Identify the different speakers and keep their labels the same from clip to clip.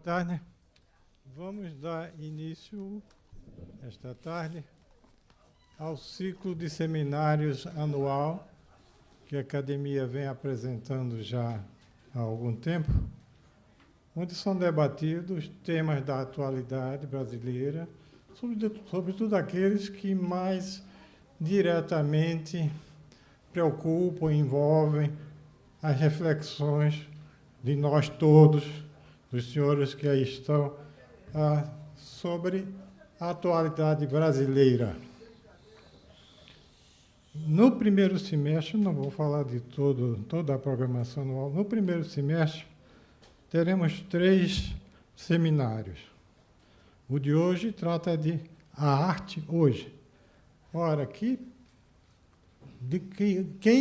Speaker 1: tarde. Vamos dar início, esta tarde, ao ciclo de seminários anual que a Academia vem apresentando já há algum tempo, onde são debatidos temas da atualidade brasileira, sobretudo aqueles que mais diretamente preocupam, envolvem as reflexões de nós todos, dos senhores que aí estão, sobre a atualidade brasileira. No primeiro semestre, não vou falar de toda a programação anual, no primeiro semestre teremos 3 seminários. O de hoje trata de a arte hoje. Ora, quem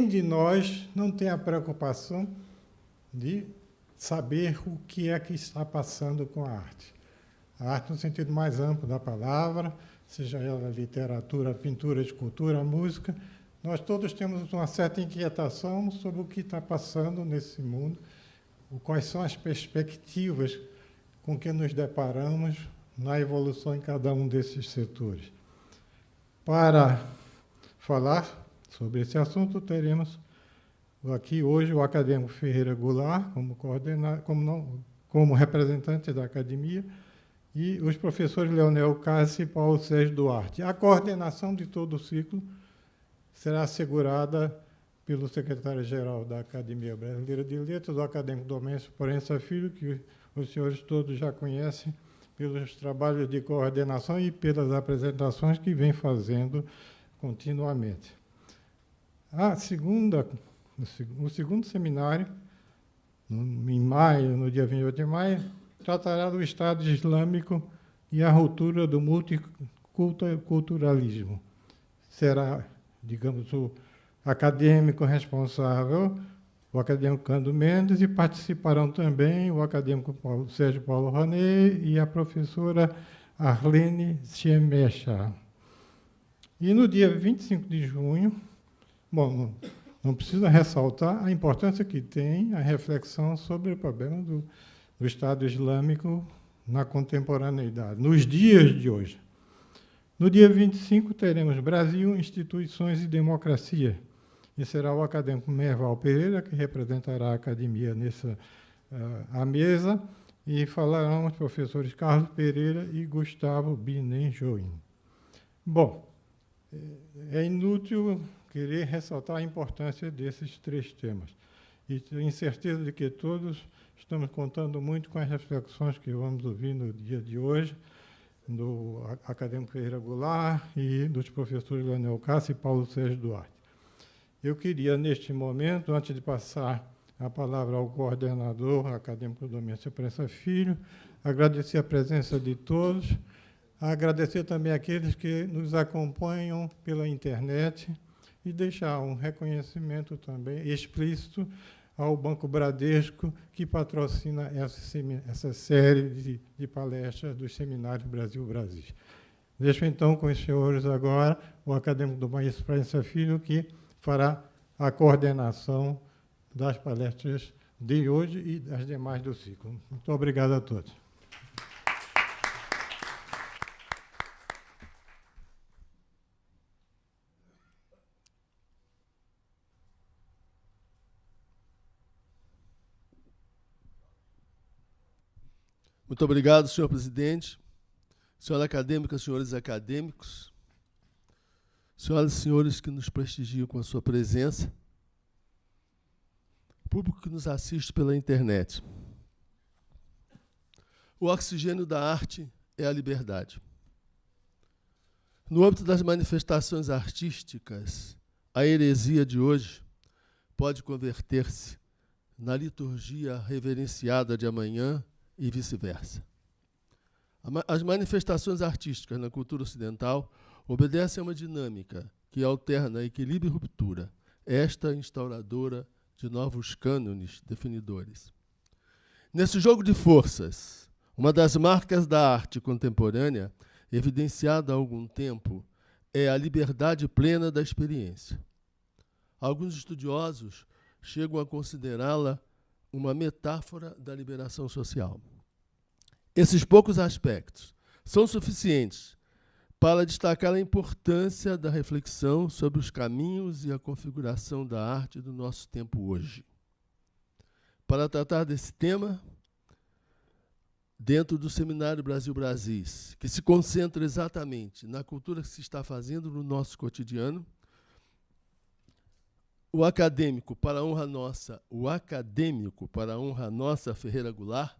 Speaker 1: de nós não tem a preocupação de saber o que é que está passando com a arte? A arte no sentido mais amplo da palavra, seja ela literatura, pintura, escultura, música. Nós todos temos uma certa inquietação sobre o que está passando nesse mundo, quais são as perspectivas com que nos deparamos na evolução em cada um desses setores. Para falar sobre esse assunto, teremos aqui hoje o acadêmico Ferreira Goulart, como representante da academia, e os professores Leonel Cássio e Paulo Sérgio Duarte. A coordenação de todo o ciclo será assegurada pelo secretário-geral da Academia Brasileira de Letras, o acadêmico Domêncio Porença Filho, que os senhores todos já conhecem pelos trabalhos de coordenação e pelas apresentações que vem fazendo continuamente. O segundo seminário, em maio, no dia 28 de maio, tratará do Estado Islâmico e a ruptura do multiculturalismo. Será, digamos, o acadêmico responsável, o acadêmico Cândido Mendes, e participarão também o acadêmico Sérgio Paulo Ranet e a professora Arlene Siemecha. E no dia 25 de junho, bom, não precisa ressaltar a importância que tem a reflexão sobre o problema do Estado Islâmico na contemporaneidade, nos dias de hoje. No dia 25, teremos Brasil, Instituições e Democracia, e será o acadêmico Merval Pereira, que representará a academia nessa mesa, e falarão os professores Carlos Pereira e Gustavo Binenjoin. Bom, é inútil querer ressaltar a importância desses 3 temas, e tenho certeza de que todos estamos contando muito com as reflexões que vamos ouvir no dia de hoje, do acadêmico Ferreira Goulart e dos professores Leonel Cássio e Paulo Sérgio Duarte. Eu queria, neste momento, antes de passar a palavra ao coordenador acadêmico Domêncio Porença Filho, agradecer a presença de todos, agradecer também àqueles que nos acompanham pela internet e deixar um reconhecimento também explícito ao Banco Bradesco, que patrocina essa série de palestras dos seminários Brasil-Brasil. Deixo, então, com os senhores agora o acadêmico Domêncio Porença Filho, que fará a coordenação das palestras de hoje e das demais do ciclo. Muito obrigado a todos.
Speaker 2: Muito obrigado, senhor presidente, senhora acadêmica, senhores acadêmicos, senhoras e senhores que nos prestigiam com a sua presença, público que nos assiste pela internet. O oxigênio da arte é a liberdade. No âmbito das manifestações artísticas, a heresia de hoje pode converter-se na liturgia reverenciada de amanhã e vice-versa. As manifestações artísticas na cultura ocidental obedecem a uma dinâmica que alterna equilíbrio e ruptura, esta instauradora de novos cânones definidores. Nesse jogo de forças, uma das marcas da arte contemporânea, evidenciada há algum tempo, é a liberdade plena da experiência. Alguns estudiosos chegam a considerá-la uma metáfora da liberação social. Esses poucos aspectos são suficientes para destacar a importância da reflexão sobre os caminhos e a configuração da arte do nosso tempo hoje. Para tratar desse tema, dentro do Seminário Brasil-Brasis, que se concentra exatamente na cultura que se está fazendo no nosso cotidiano, o acadêmico, para a honra nossa, Ferreira Goulart,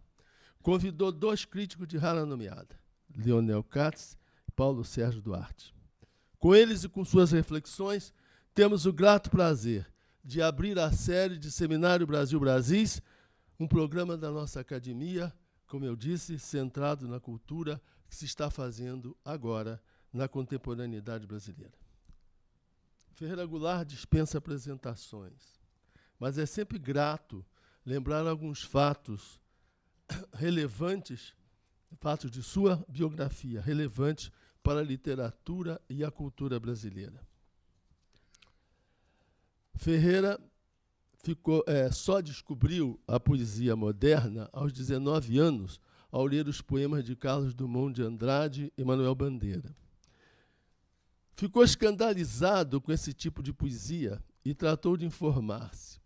Speaker 2: convidou 2 críticos de rara nomeada, Leonel Katz e Paulo Sérgio Duarte. Com eles e com suas reflexões, temos o grato prazer de abrir a série de Seminário Brasil-Brasis, um programa da nossa academia, como eu disse, centrado na cultura que se está fazendo agora na contemporaneidade brasileira. Ferreira Goulart dispensa apresentações, mas é sempre grato lembrar alguns fatos relevantes, fatos de sua biografia, relevantes para a literatura e a cultura brasileira. Ferreira só descobriu a poesia moderna aos 19 anos, ao ler os poemas de Carlos Drummond de Andrade e Manuel Bandeira. Ficou escandalizado com esse tipo de poesia e tratou de informar-se.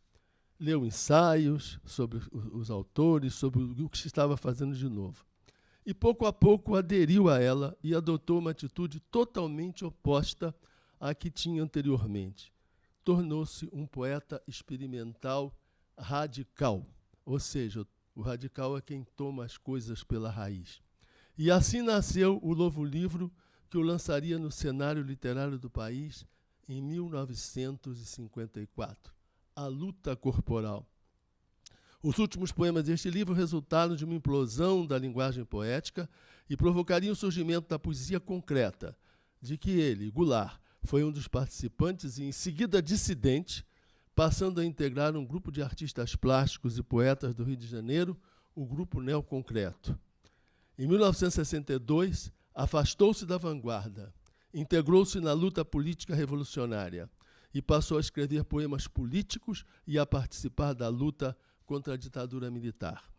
Speaker 2: Leu ensaios sobre os autores, sobre o que se estava fazendo de novo. E, pouco a pouco, aderiu a ela e adotou uma atitude totalmente oposta à que tinha anteriormente. Tornou-se um poeta experimental radical, ou seja, o radical é quem toma as coisas pela raiz. E assim nasceu o novo livro que o lançaria no cenário literário do país em 1954, A Luta Corporal. Os últimos poemas deste livro resultaram de uma implosão da linguagem poética e provocariam o surgimento da poesia concreta, de que ele, Goulart, foi um dos participantes e, em seguida, dissidente, passando a integrar um grupo de artistas plásticos e poetas do Rio de Janeiro, o Grupo Neoconcreto. Em 1962, afastou-se da vanguarda, integrou-se na luta política revolucionária e passou a escrever poemas políticos e a participar da luta contra a ditadura militar.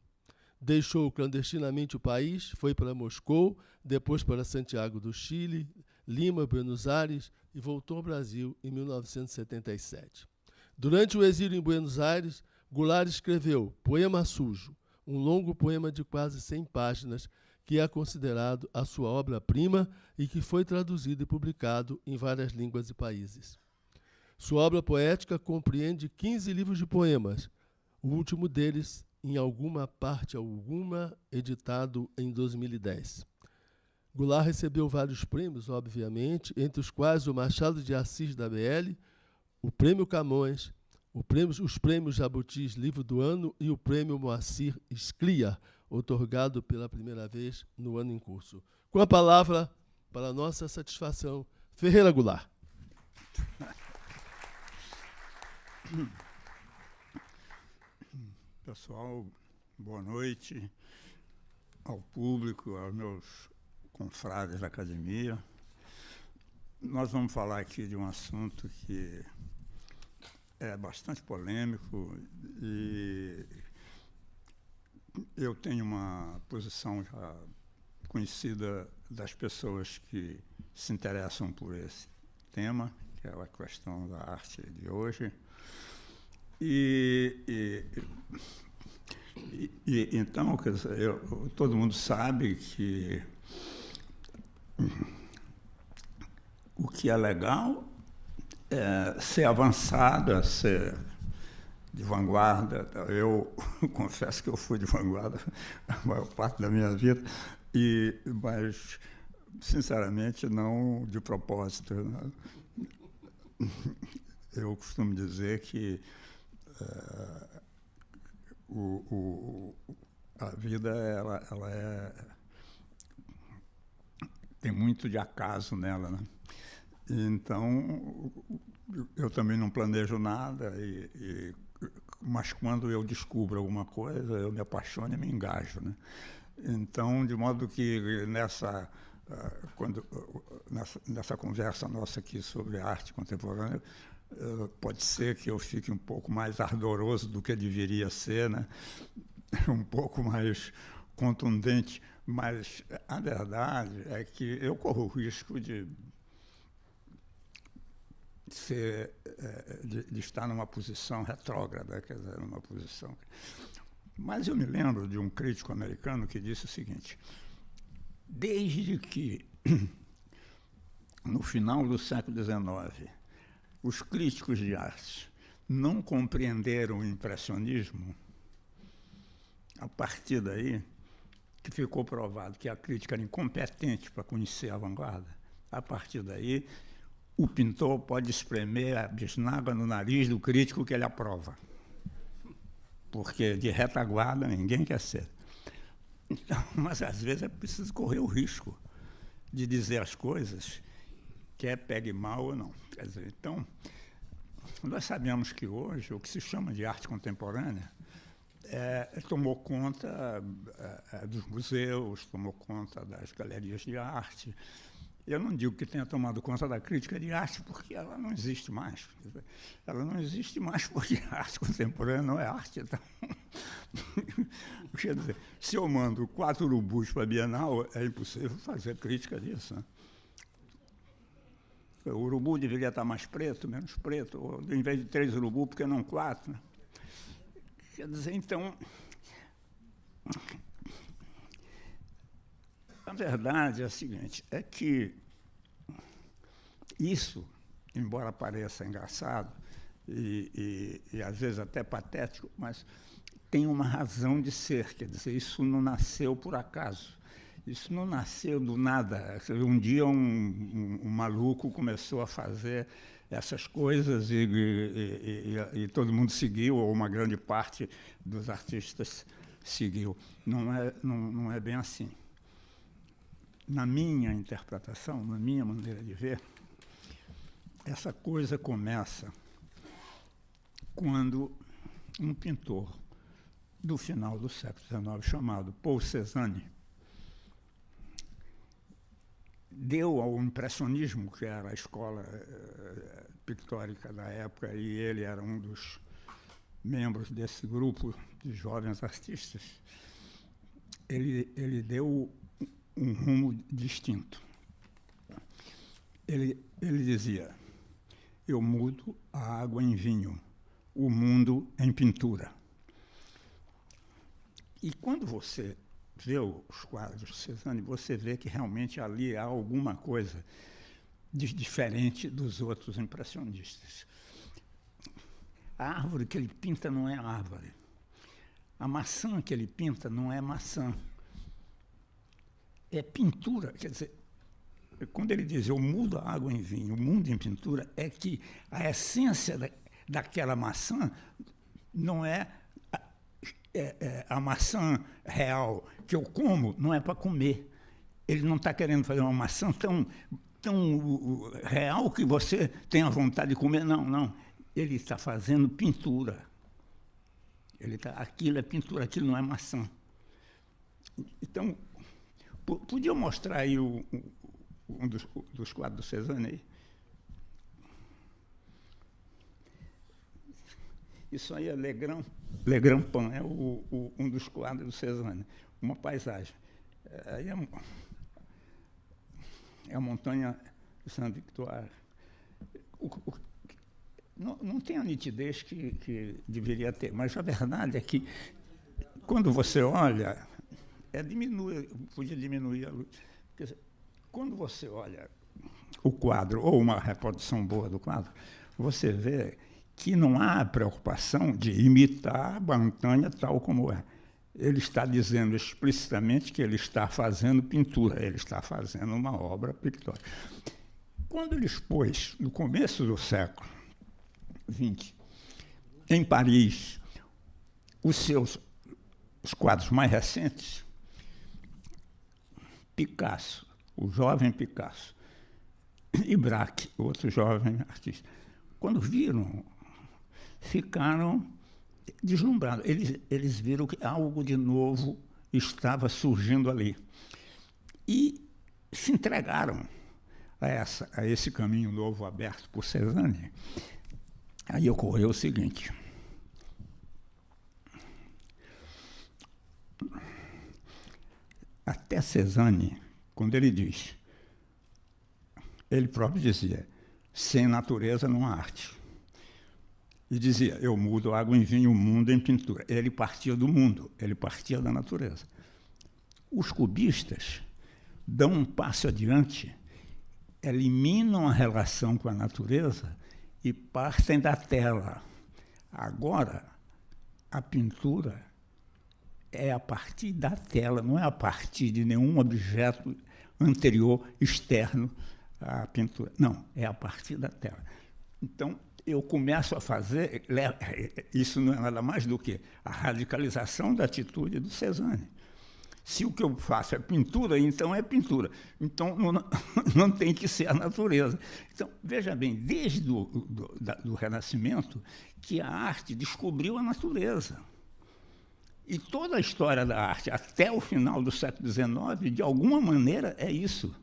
Speaker 2: Deixou clandestinamente o país, foi para Moscou, depois para Santiago do Chile, Lima, Buenos Aires e voltou ao Brasil em 1977. Durante o exílio em Buenos Aires, Goulart escreveu Poema Sujo, um longo poema de quase 100 páginas, que é considerado a sua obra-prima e que foi traduzido e publicado em várias línguas e países. Sua obra poética compreende 15 livros de poemas, o último deles, em alguma parte, editado em 2010. Goulart recebeu vários prêmios, obviamente, entre os quais o Machado de Assis da BL, o Prêmio Camões, os prêmios Jabutis Livro do Ano e o Prêmio Moacir Scliar, outorgado pela primeira vez no ano em curso. Com a palavra, para nossa satisfação, Ferreira Goulart.
Speaker 3: Pessoal, boa noite ao público, aos meus confrades da academia. Nós vamos falar aqui de um assunto que é bastante polêmico e eu tenho uma posição já conhecida das pessoas que se interessam por esse tema, que é a questão da arte de hoje. Então, quer dizer, todo mundo sabe que o que é legal é ser avançado, é ser de vanguarda. Eu confesso que eu fui de vanguarda a maior parte da minha vida, mas, sinceramente, não de propósito. Eu costumo dizer que a vida ela tem muito de acaso nela, né? Então, eu também não planejo nada, mas quando eu descubro alguma coisa, eu me apaixono e me engajo, né? Então, de modo que nessa conversa nossa aqui sobre arte contemporânea, pode ser que eu fique um pouco mais ardoroso do que deveria ser, né? Um pouco mais contundente, Mas a verdade é que eu corro o risco de estar numa posição retrógrada, quer dizer, numa posição... Mas eu me lembro de um crítico americano que disse o seguinte: desde que, no final do século XIX, os críticos de arte não compreenderam o impressionismo, a partir daí, que ficou provado que a crítica era incompetente para conhecer a vanguarda, a partir daí, o pintor pode espremer a bisnaga no nariz do crítico que ele aprova. Porque de retaguarda ninguém quer ser. Então, mas, às vezes, é preciso correr o risco de dizer as coisas, quer pegue mal ou não. Quer dizer, então, nós sabemos que hoje o que se chama de arte contemporânea tomou conta dos museus, tomou conta das galerias de arte. Eu não digo que tenha tomado conta da crítica de arte, porque ela não existe mais. Ela não existe mais porque a arte contemporânea não é arte. Então, quer dizer, se eu mando 4 urubus para a Bienal, é impossível fazer crítica disso, né? O urubu deveria estar mais preto, menos preto, ou em vez de 3 urubus, por que não 4? Né? Quer dizer, então, a verdade é a seguinte, é que isso, embora pareça engraçado e às vezes até patético, mas tem uma razão de ser, quer dizer, isso não nasceu por acaso. Isso não nasceu do nada. Um dia um maluco começou a fazer essas coisas e todo mundo seguiu, ou uma grande parte dos artistas seguiu. Não é bem assim. Na minha interpretação, na minha maneira de ver, essa coisa começa quando um pintor do final do século XIX, chamado Paul Cézanne, deu ao impressionismo, que era a escola pictórica da época, e ele era um dos membros desse grupo de jovens artistas, ele deu um rumo distinto. Ele dizia: eu mudo a água em vinho, o mundo em pintura. E quando você vê os quadros de Cézanne, você vê que realmente ali há alguma coisa diferente dos outros impressionistas. A árvore que ele pinta não é árvore. A maçã que ele pinta não é maçã. É pintura. Quer dizer, quando ele diz eu mudo a água em vinho, o mundo em pintura, é que a essência daquela maçã não é a maçã real que eu como, não é para comer. Ele não está querendo fazer uma maçã tão real que você tenha vontade de comer. Não. Ele está fazendo pintura. Aquilo é pintura, aquilo não é maçã. Então, podia mostrar aí um dos quadros do Cézanne aí? Isso aí é Le Grand Pan, é um dos quadros do Cézanne, uma paisagem. Aí é a montanha de Saint-Victoire. Não tem a nitidez que deveria ter, mas a verdade é que, quando você olha, podia diminuir a luz. Quer dizer, quando você olha o quadro, ou uma reprodução boa do quadro, você vê que não há preocupação de imitar a montanha tal como é. Ele está dizendo explicitamente que ele está fazendo pintura, ele está fazendo uma obra pictórica. Quando ele expôs, no começo do século XX, em Paris, os quadros mais recentes, Picasso, o jovem Picasso, e Braque, outro jovem artista, quando viram, ficaram deslumbrados. Eles viram que algo de novo estava surgindo ali. E se entregaram a esse caminho novo aberto por Cézanne. Aí ocorreu o seguinte. até Cézanne, quando ele diz, ele próprio dizia, sem natureza não há arte. E dizia, eu mudo água em vinho, o mundo em pintura. Ele partia do mundo, ele partia da natureza. Os cubistas dão um passo adiante, eliminam a relação com a natureza e partem da tela. Agora, a pintura é a partir da tela, não é a partir de nenhum objeto anterior, externo à pintura. Não, é a partir da tela. Então, eu começo a fazer, isso não é nada mais do que a radicalização da atitude do Cézanne. Se o que eu faço é pintura, então é pintura. Então, não tem que ser a natureza. Então, veja bem, desde do Renascimento, que a arte descobriu a natureza. E toda a história da arte, até o final do século XIX, de alguma maneira, é isso.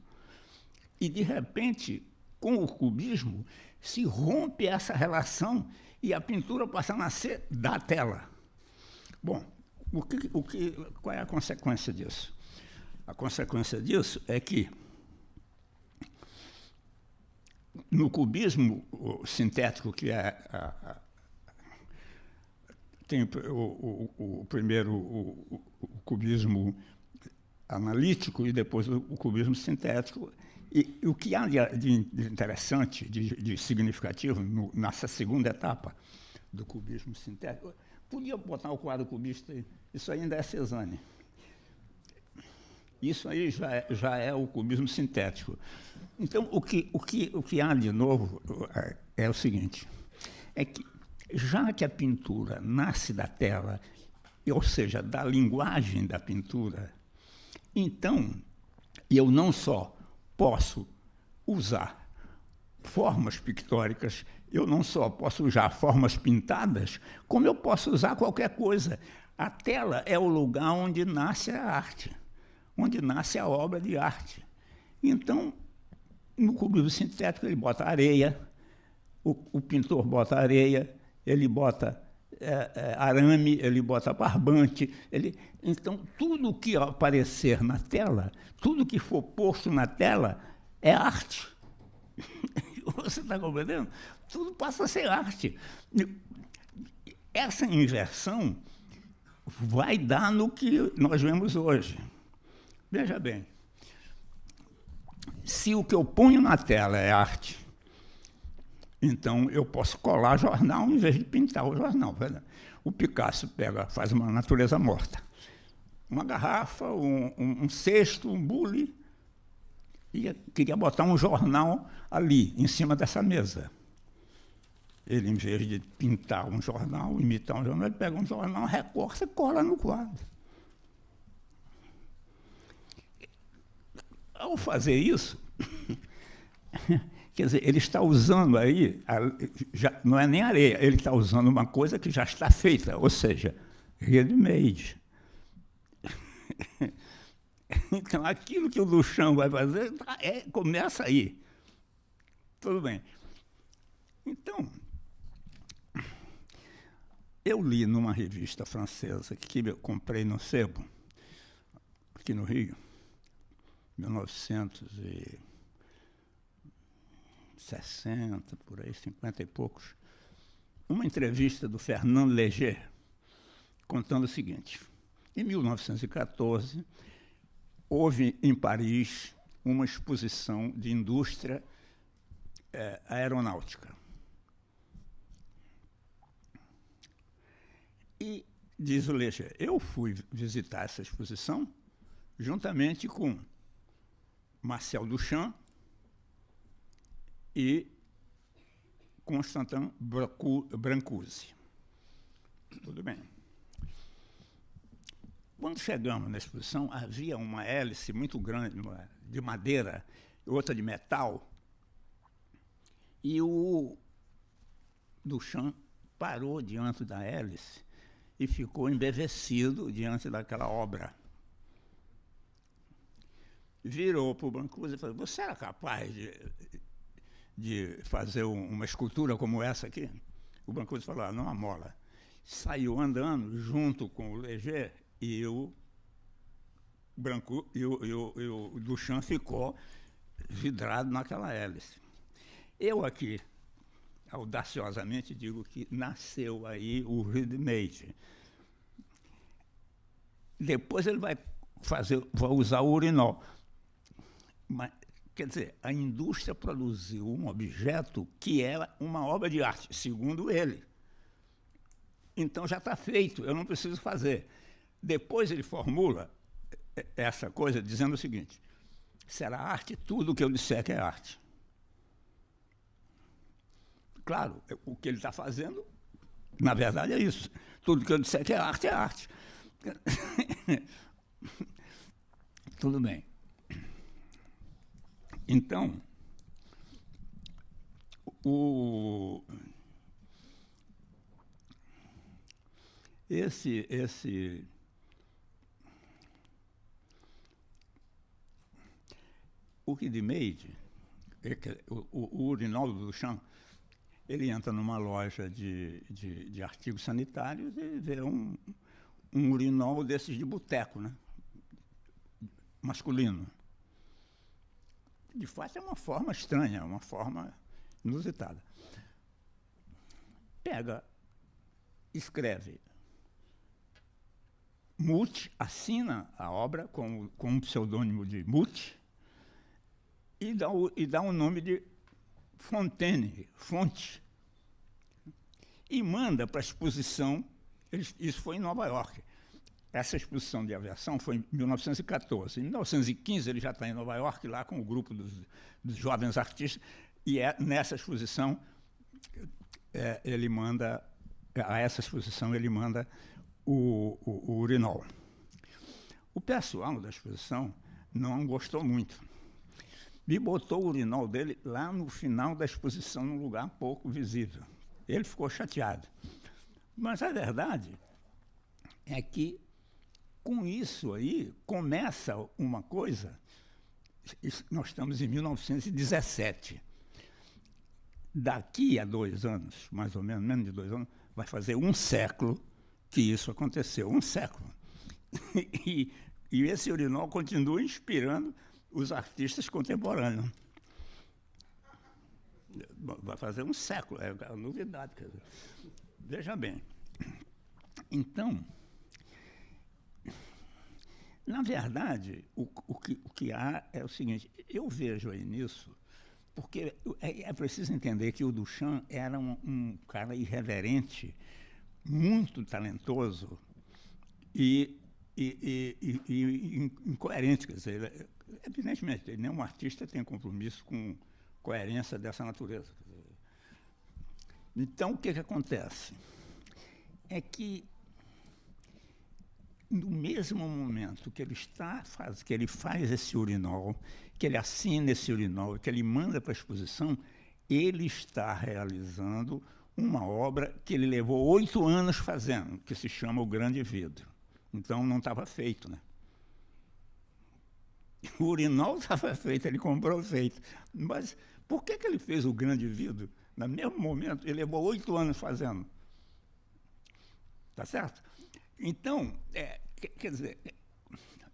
Speaker 3: E, de repente, com o cubismo, se rompe essa relação e a pintura passa a nascer da tela. Bom, qual é a consequência disso? A consequência disso é que, no cubismo sintético, que tem o primeiro o cubismo analítico e depois o cubismo sintético, e o que há de interessante, de significativo, nessa segunda etapa do cubismo sintético, podia botar o quadro cubista aí, isso ainda é Cézanne. Isso aí já é o cubismo sintético. Então, o que há de novo é o seguinte, é que, já que a pintura nasce da tela, ou seja, da linguagem da pintura, então, eu não só posso usar formas pictóricas, eu não só posso usar formas pintadas, como eu posso usar qualquer coisa. A tela é o lugar onde nasce a arte, onde nasce a obra de arte. Então, no cubismo sintético, ele bota areia, o pintor bota areia, ele bota arame, ele bota barbante. Então, tudo que aparecer na tela, tudo que for posto na tela, é arte. Você está compreendendo? Tudo passa a ser arte. Essa inversão vai dar no que nós vemos hoje. Veja bem, se o que eu ponho na tela é arte, então eu posso colar jornal em vez de pintar o jornal. O Picasso faz uma natureza morta. Uma garrafa, um cesto, um bule, e queria botar um jornal ali, em cima dessa mesa. Ele, em vez de pintar um jornal, imitar um jornal, ele pega um jornal, recorta e cola no quadro. Ao fazer isso, quer dizer, ele está usando aí, não é nem areia, ele está usando uma coisa que já está feita, ou seja, ready-made. Então, aquilo que o Duchamp vai fazer começa aí. Tudo bem. Então, eu li numa revista francesa que eu comprei no sebo, aqui no Rio, 1960, por aí, 50 e poucos, uma entrevista do Fernand Léger, contando o seguinte: em 1914, houve em Paris uma exposição de indústria aeronáutica. E, diz o Léger, eu fui visitar essa exposição juntamente com Marcel Duchamp e Constantin Brancusi. Tudo bem. Quando chegamos na exposição, havia uma hélice muito grande, de madeira, outra de metal, e o Duchamp parou diante da hélice e ficou embevecido diante daquela obra. Virou para o Brancusi e falou: você era capaz de fazer uma escultura como essa aqui? O Brancusi falou: não amola. Saiu andando junto com o Léger e o branco e o Duchamp ficou vidrado naquela hélice. Eu aqui, audaciosamente, digo que nasceu aí o ready-made. Depois ele vai usar o urinol. Mas, quer dizer, a indústria produziu um objeto que era uma obra de arte, segundo ele. Então já está feito, eu não preciso fazer. Depois ele formula essa coisa dizendo o seguinte: será arte tudo o que eu disser que é arte. Claro, o que ele está fazendo, na verdade, é isso. Tudo que eu disser que é arte, é arte. Tudo bem. Então, o ready-made, o urinol do Duchamp, ele entra numa loja de artigos sanitários e vê um urinol desses de boteco, né? Masculino. De fato, é uma forma estranha, uma forma inusitada. Pega, escreve Muth, assina a obra com um pseudônimo de Muth e dá um nome de Fontaine, fonte, e manda para a exposição. Isso foi em Nova York. Essa exposição de aviação foi em 1914. Em 1915, ele já está em Nova York, lá com o grupo dos jovens artistas, e nessa exposição, ele manda o urinol. O pessoal da exposição não gostou muito. Me botou o urinol dele lá no final da exposição, num lugar pouco visível. Ele ficou chateado. Mas a verdade é que, com isso aí, começa uma coisa. Nós estamos em 1917. Daqui a 2 anos, mais ou menos de 2 anos, vai fazer 1 século que isso aconteceu. 1 século. E esse urinol continua inspirando os artistas contemporâneos. Vai fazer 1 século, é uma novidade. Quer dizer. Veja bem. Então, na verdade, o que há é o seguinte: eu vejo aí nisso, porque é preciso entender que o Duchamp era um cara irreverente, muito talentoso e incoerente. Quer dizer, evidentemente, nenhum artista tem compromisso com coerência dessa natureza. Então, o que acontece? É que, no mesmo momento que ele faz esse urinol, que ele assina esse urinol, que ele manda para a exposição, ele está realizando uma obra que ele levou 8 anos fazendo, que se chama O Grande Vidro. Então, não estava feito, né? O urinol estava feito, ele comprou feito. Mas por que ele fez O Grande Vidro? No mesmo momento, ele levou 8 anos fazendo. Tá certo? Então, quer dizer,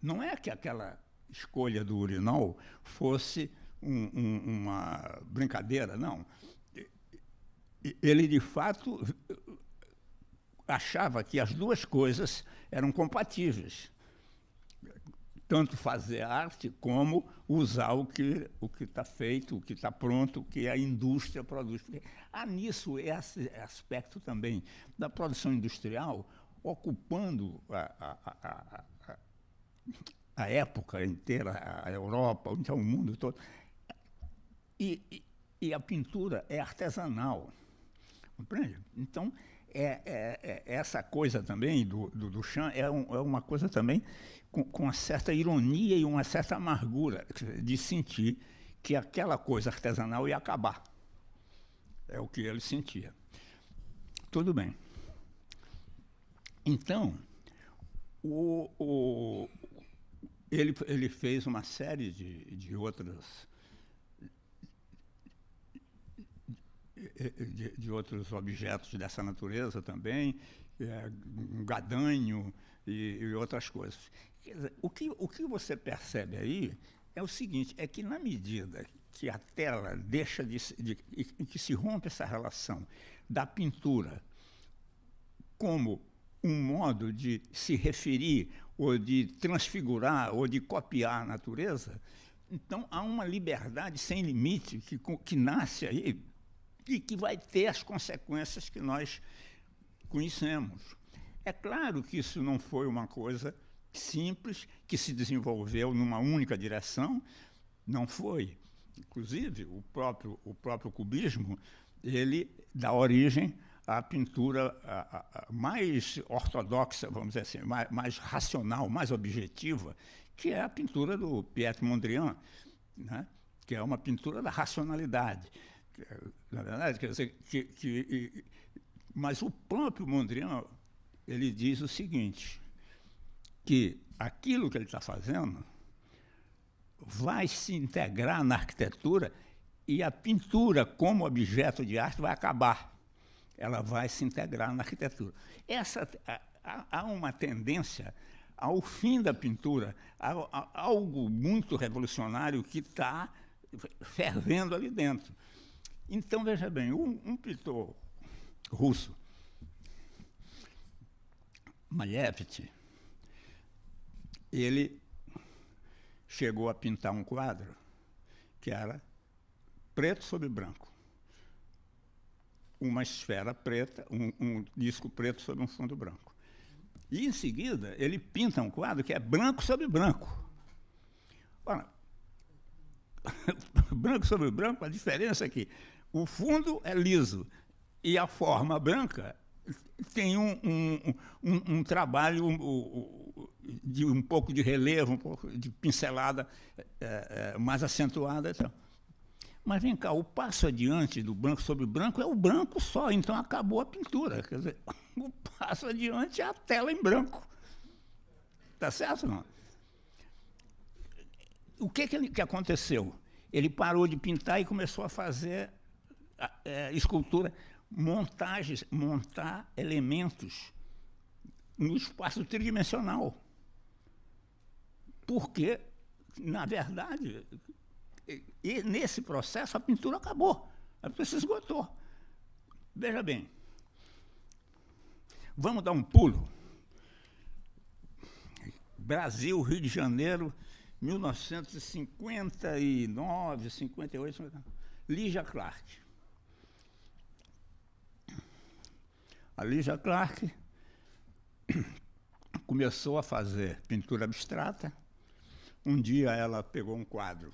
Speaker 3: não é que aquela escolha do urinol fosse uma brincadeira, não. Ele, de fato, achava que as duas coisas eram compatíveis. Tanto fazer arte como usar o que está feito, o que está pronto, o que a indústria produz. Porque há nisso esse aspecto também da produção industrial ocupando a época inteira, a Europa, então o mundo todo. E a pintura é artesanal, compreende? Então, essa coisa também do Duchamp é uma coisa também com uma certa ironia e uma certa amargura de sentir que aquela coisa artesanal ia acabar. É o que ele sentia. Tudo bem. Então, ele fez uma série de outros objetos dessa natureza também, um gadanho e outras coisas. Quer dizer, o que você percebe aí é o seguinte, é que na medida que a tela deixa que se rompe essa relação da pintura como um modo de se referir ou de transfigurar ou de copiar a natureza, então há uma liberdade sem limite que nasce aí e que vai ter as consequências que nós conhecemos. É claro que isso não foi uma coisa simples, que se desenvolveu numa única direção, não foi. Inclusive, o próprio cubismo, ele dá origem à pintura mais ortodoxa, vamos dizer assim, mais racional, mais objetiva, que é a pintura do Pietro Mondrian, né? Que é uma pintura da racionalidade. Na verdade, quer dizer, mas o próprio Mondrian, ele diz o seguinte, que aquilo que ele está fazendo vai se integrar na arquitetura e a pintura, como objeto de arte, vai acabar. Ela vai se integrar na arquitetura. Há uma tendência ao fim da pintura, algo muito revolucionário que está fervendo ali dentro. Então, veja bem, um pintor russo, Malevich, ele chegou a pintar um quadro que era preto sobre branco. Uma esfera preta, um disco preto sobre um fundo branco. E, em seguida, ele pinta um quadro que é branco sobre branco. Ora, branco sobre branco, a diferença é que o fundo é liso e a forma branca tem um trabalho de um pouco de relevo, um pouco de pincelada mais acentuada. Então. Mas vem cá, o passo adiante do branco sobre branco é o branco só, então acabou a pintura. Quer dizer, o passo adiante é a tela em branco. Está certo ou não? O que aconteceu? Ele parou de pintar e começou a fazer escultura, montar elementos no espaço tridimensional. Porque, na verdade, nesse processo a pintura acabou, a pintura se esgotou. Veja bem, vamos dar um pulo. Brasil, Rio de Janeiro, 1959, 58, 59. Lygia Clark. A Lygia Clark começou a fazer pintura abstrata. Um dia ela pegou um quadro.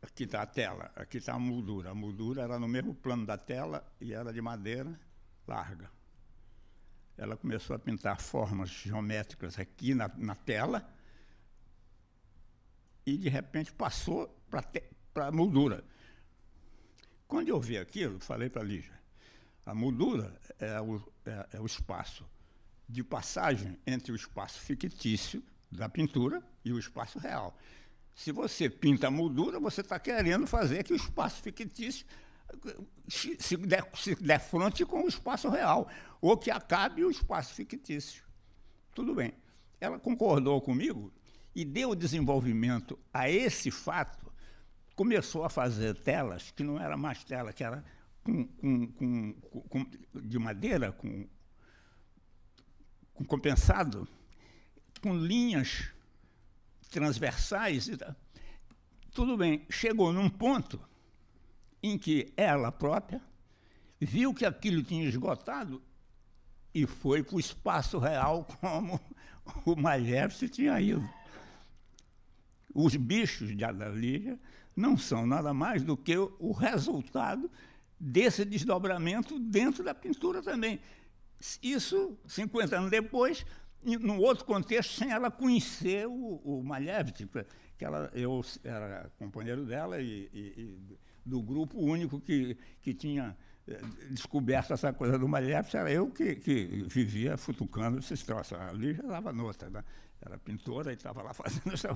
Speaker 3: Aqui está a tela, aqui está a moldura. A moldura era no mesmo plano da tela e era de madeira larga. Ela começou a pintar formas geométricas aqui na tela e, de repente, passou para a moldura. Quando eu vi aquilo, falei para a Lígia, a moldura é o espaço de passagem entre o espaço fictício da pintura e o espaço real. Se você pinta a moldura, você está querendo fazer que o espaço fictício se defronte com o espaço real, ou que acabe o espaço fictício. Tudo bem. Ela concordou comigo e deu desenvolvimento a esse fato, começou a fazer telas, que não era mais tela, que era de madeira, com compensado, com linhas transversais. Tudo bem, chegou num ponto em que ela própria viu que aquilo tinha esgotado e foi para o espaço real como o Malevich tinha ido. Os bichos de Lígia não são nada mais do que o resultado desse desdobramento dentro da pintura também. Isso, 50 anos depois, num outro contexto, sem ela conhecer o Malevich, que eu era companheiro dela e do grupo único que tinha descoberto essa coisa do Malevich, era eu que vivia futucando esses troços. A Lígia estava noutra, né? Era pintora e estava lá fazendo isso.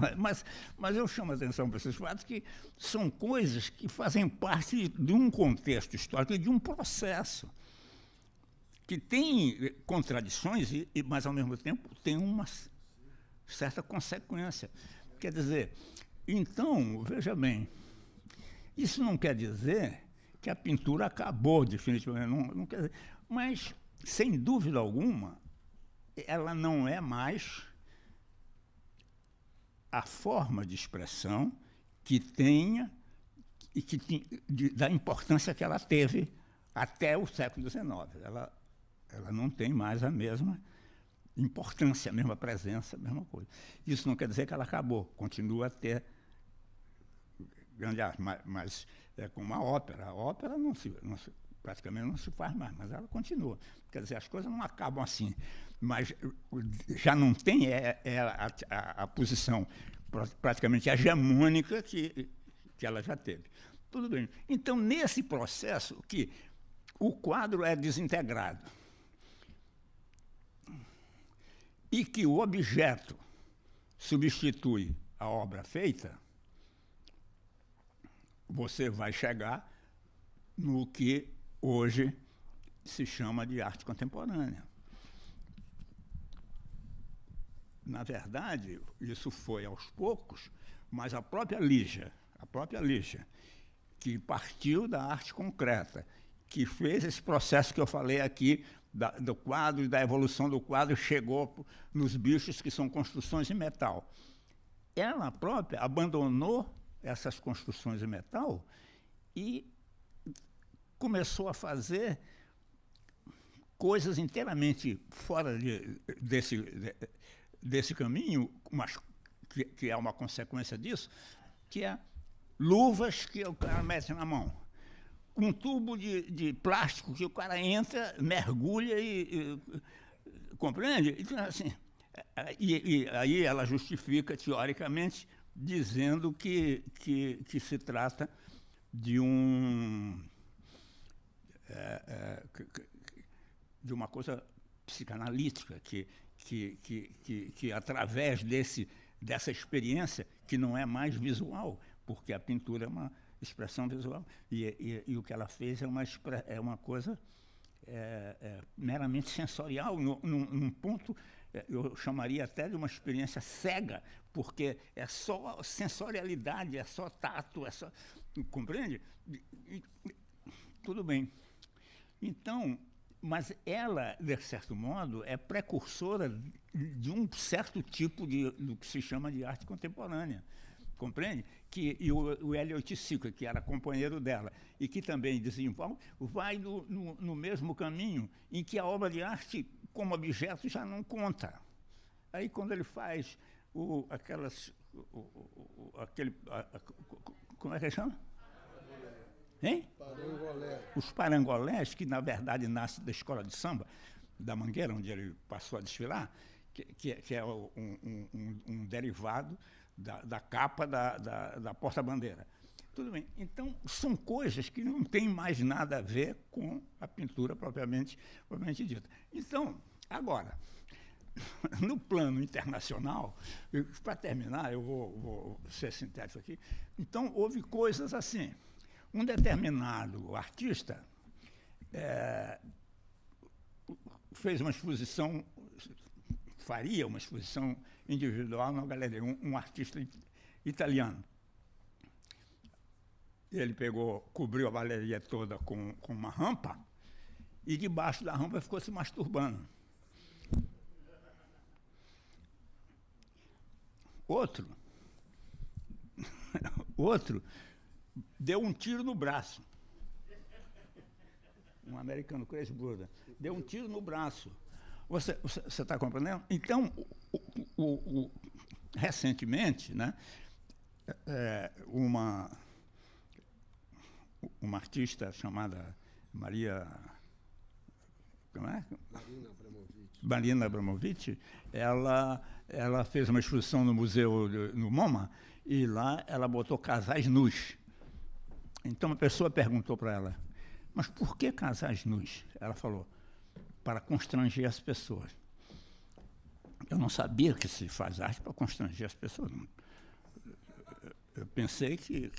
Speaker 3: Mas eu chamo a atenção para esses fatos que são coisas que fazem parte de um contexto histórico, de um processo que tem contradições, mas, ao mesmo tempo, tem uma certa consequência. Quer dizer, então, veja bem, isso não quer dizer que a pintura acabou definitivamente, não quer dizer, mas, sem dúvida alguma, ela não é mais a forma de expressão que tenha e da importância que ela teve até o século XIX. Ela não tem mais a mesma importância, a mesma presença, a mesma coisa. Isso não quer dizer que ela acabou, continua a ter grande arte, mas é como a ópera. A ópera praticamente não se faz mais, mas ela continua. Quer dizer, as coisas não acabam assim, mas já não tem a posição praticamente hegemônica que ela já teve. Tudo bem. Então, nesse processo que o quadro é desintegrado e que o objeto substitui a obra feita, você vai chegar no que hoje se chama de arte contemporânea. Na verdade, isso foi aos poucos, mas a própria Lígia, que partiu da arte concreta, que fez esse processo que eu falei aqui, do quadro e da evolução do quadro, chegou nos bichos que são construções em metal. Ela própria abandonou essas construções em metal e começou a fazer coisas inteiramente fora desse caminho, mas que é uma consequência disso, que é luvas que o cara mete na mão, um tubo de plástico que o cara entra, mergulha e compreende? Então, assim, e aí ela justifica, teoricamente, dizendo que se trata de de uma coisa psicanalítica, que através dessa experiência, que não é mais visual, porque a pintura é uma expressão visual, e o que ela fez é uma coisa meramente sensorial, num ponto, eu chamaria até de uma experiência cega, porque é só sensorialidade, é só tato, é só... Compreende? Tudo bem. Então, mas ela, de certo modo, é precursora de um certo tipo do que se chama de arte contemporânea. Compreende? E o Elliot Sica, que era companheiro dela, e que também desenvolve, vai no mesmo caminho em que a obra de arte, como objeto, já não conta. Aí, quando ele faz como é que chama? Hein?
Speaker 2: Parangolé.
Speaker 3: Os parangolés, que, na verdade, nascem da escola de samba, da Mangueira, onde ele passou a desfilar, que é um derivado da capa da porta-bandeira. Tudo bem. Então, são coisas que não têm mais nada a ver com a pintura propriamente dita. Então, agora, no plano internacional, para terminar, eu vou ser sintético aqui, então, houve coisas assim. Um determinado artista fez uma exposição, faria uma exposição individual na galeria, um artista italiano. Ele cobriu a galeria toda com uma rampa e debaixo da rampa ficou se masturbando. Outro deu um tiro no braço. Um americano, Chris Burda, deu um tiro no braço. Você está compreendendo? Então, recentemente, né, uma artista chamada Marina Abramovic, ela fez uma exposição no museu no MoMA e lá ela botou casais nus. Então, uma pessoa perguntou para ela, mas por que casais nus? Ela falou, para constranger as pessoas. Eu não sabia que se faz arte para constranger as pessoas. Eu pensei que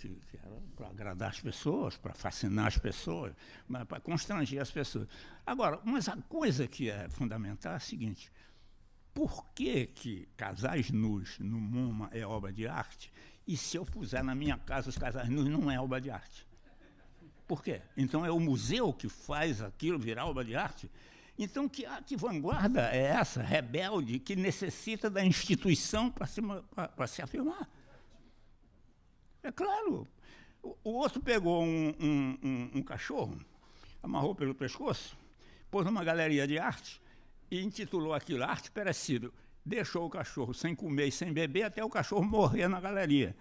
Speaker 3: era agradar as pessoas, para fascinar as pessoas, para constranger as pessoas. Agora, mas a coisa que é fundamental é a seguinte: por que casais nus no MoMA é obra de arte, e se eu puser na minha casa os casais nus não é obra de arte? Por quê? Então é o museu que faz aquilo virar obra de arte? Então, que vanguarda é essa, rebelde, que necessita da instituição para se afirmar? É claro. O outro pegou um cachorro, amarrou pelo pescoço, pôs numa galeria de arte e intitulou aquilo Arte Perecível. Deixou o cachorro sem comer e sem beber até o cachorro morrer na galeria.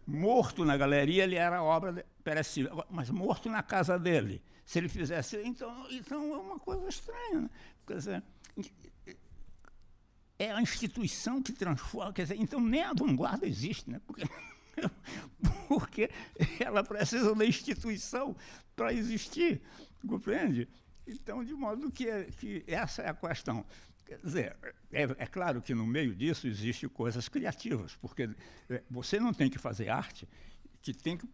Speaker 3: Morto na galeria, ele era obra perecível. Mas morto na casa dele, se ele fizesse... Então é uma coisa estranha, né? Quer dizer, é a instituição que transforma... Quer dizer, então nem a vanguarda existe, né? Porque ela precisa da instituição para existir, compreende? Então, de modo que essa é a questão. Quer dizer, é claro que no meio disso existem coisas criativas, porque você não tem que fazer arte,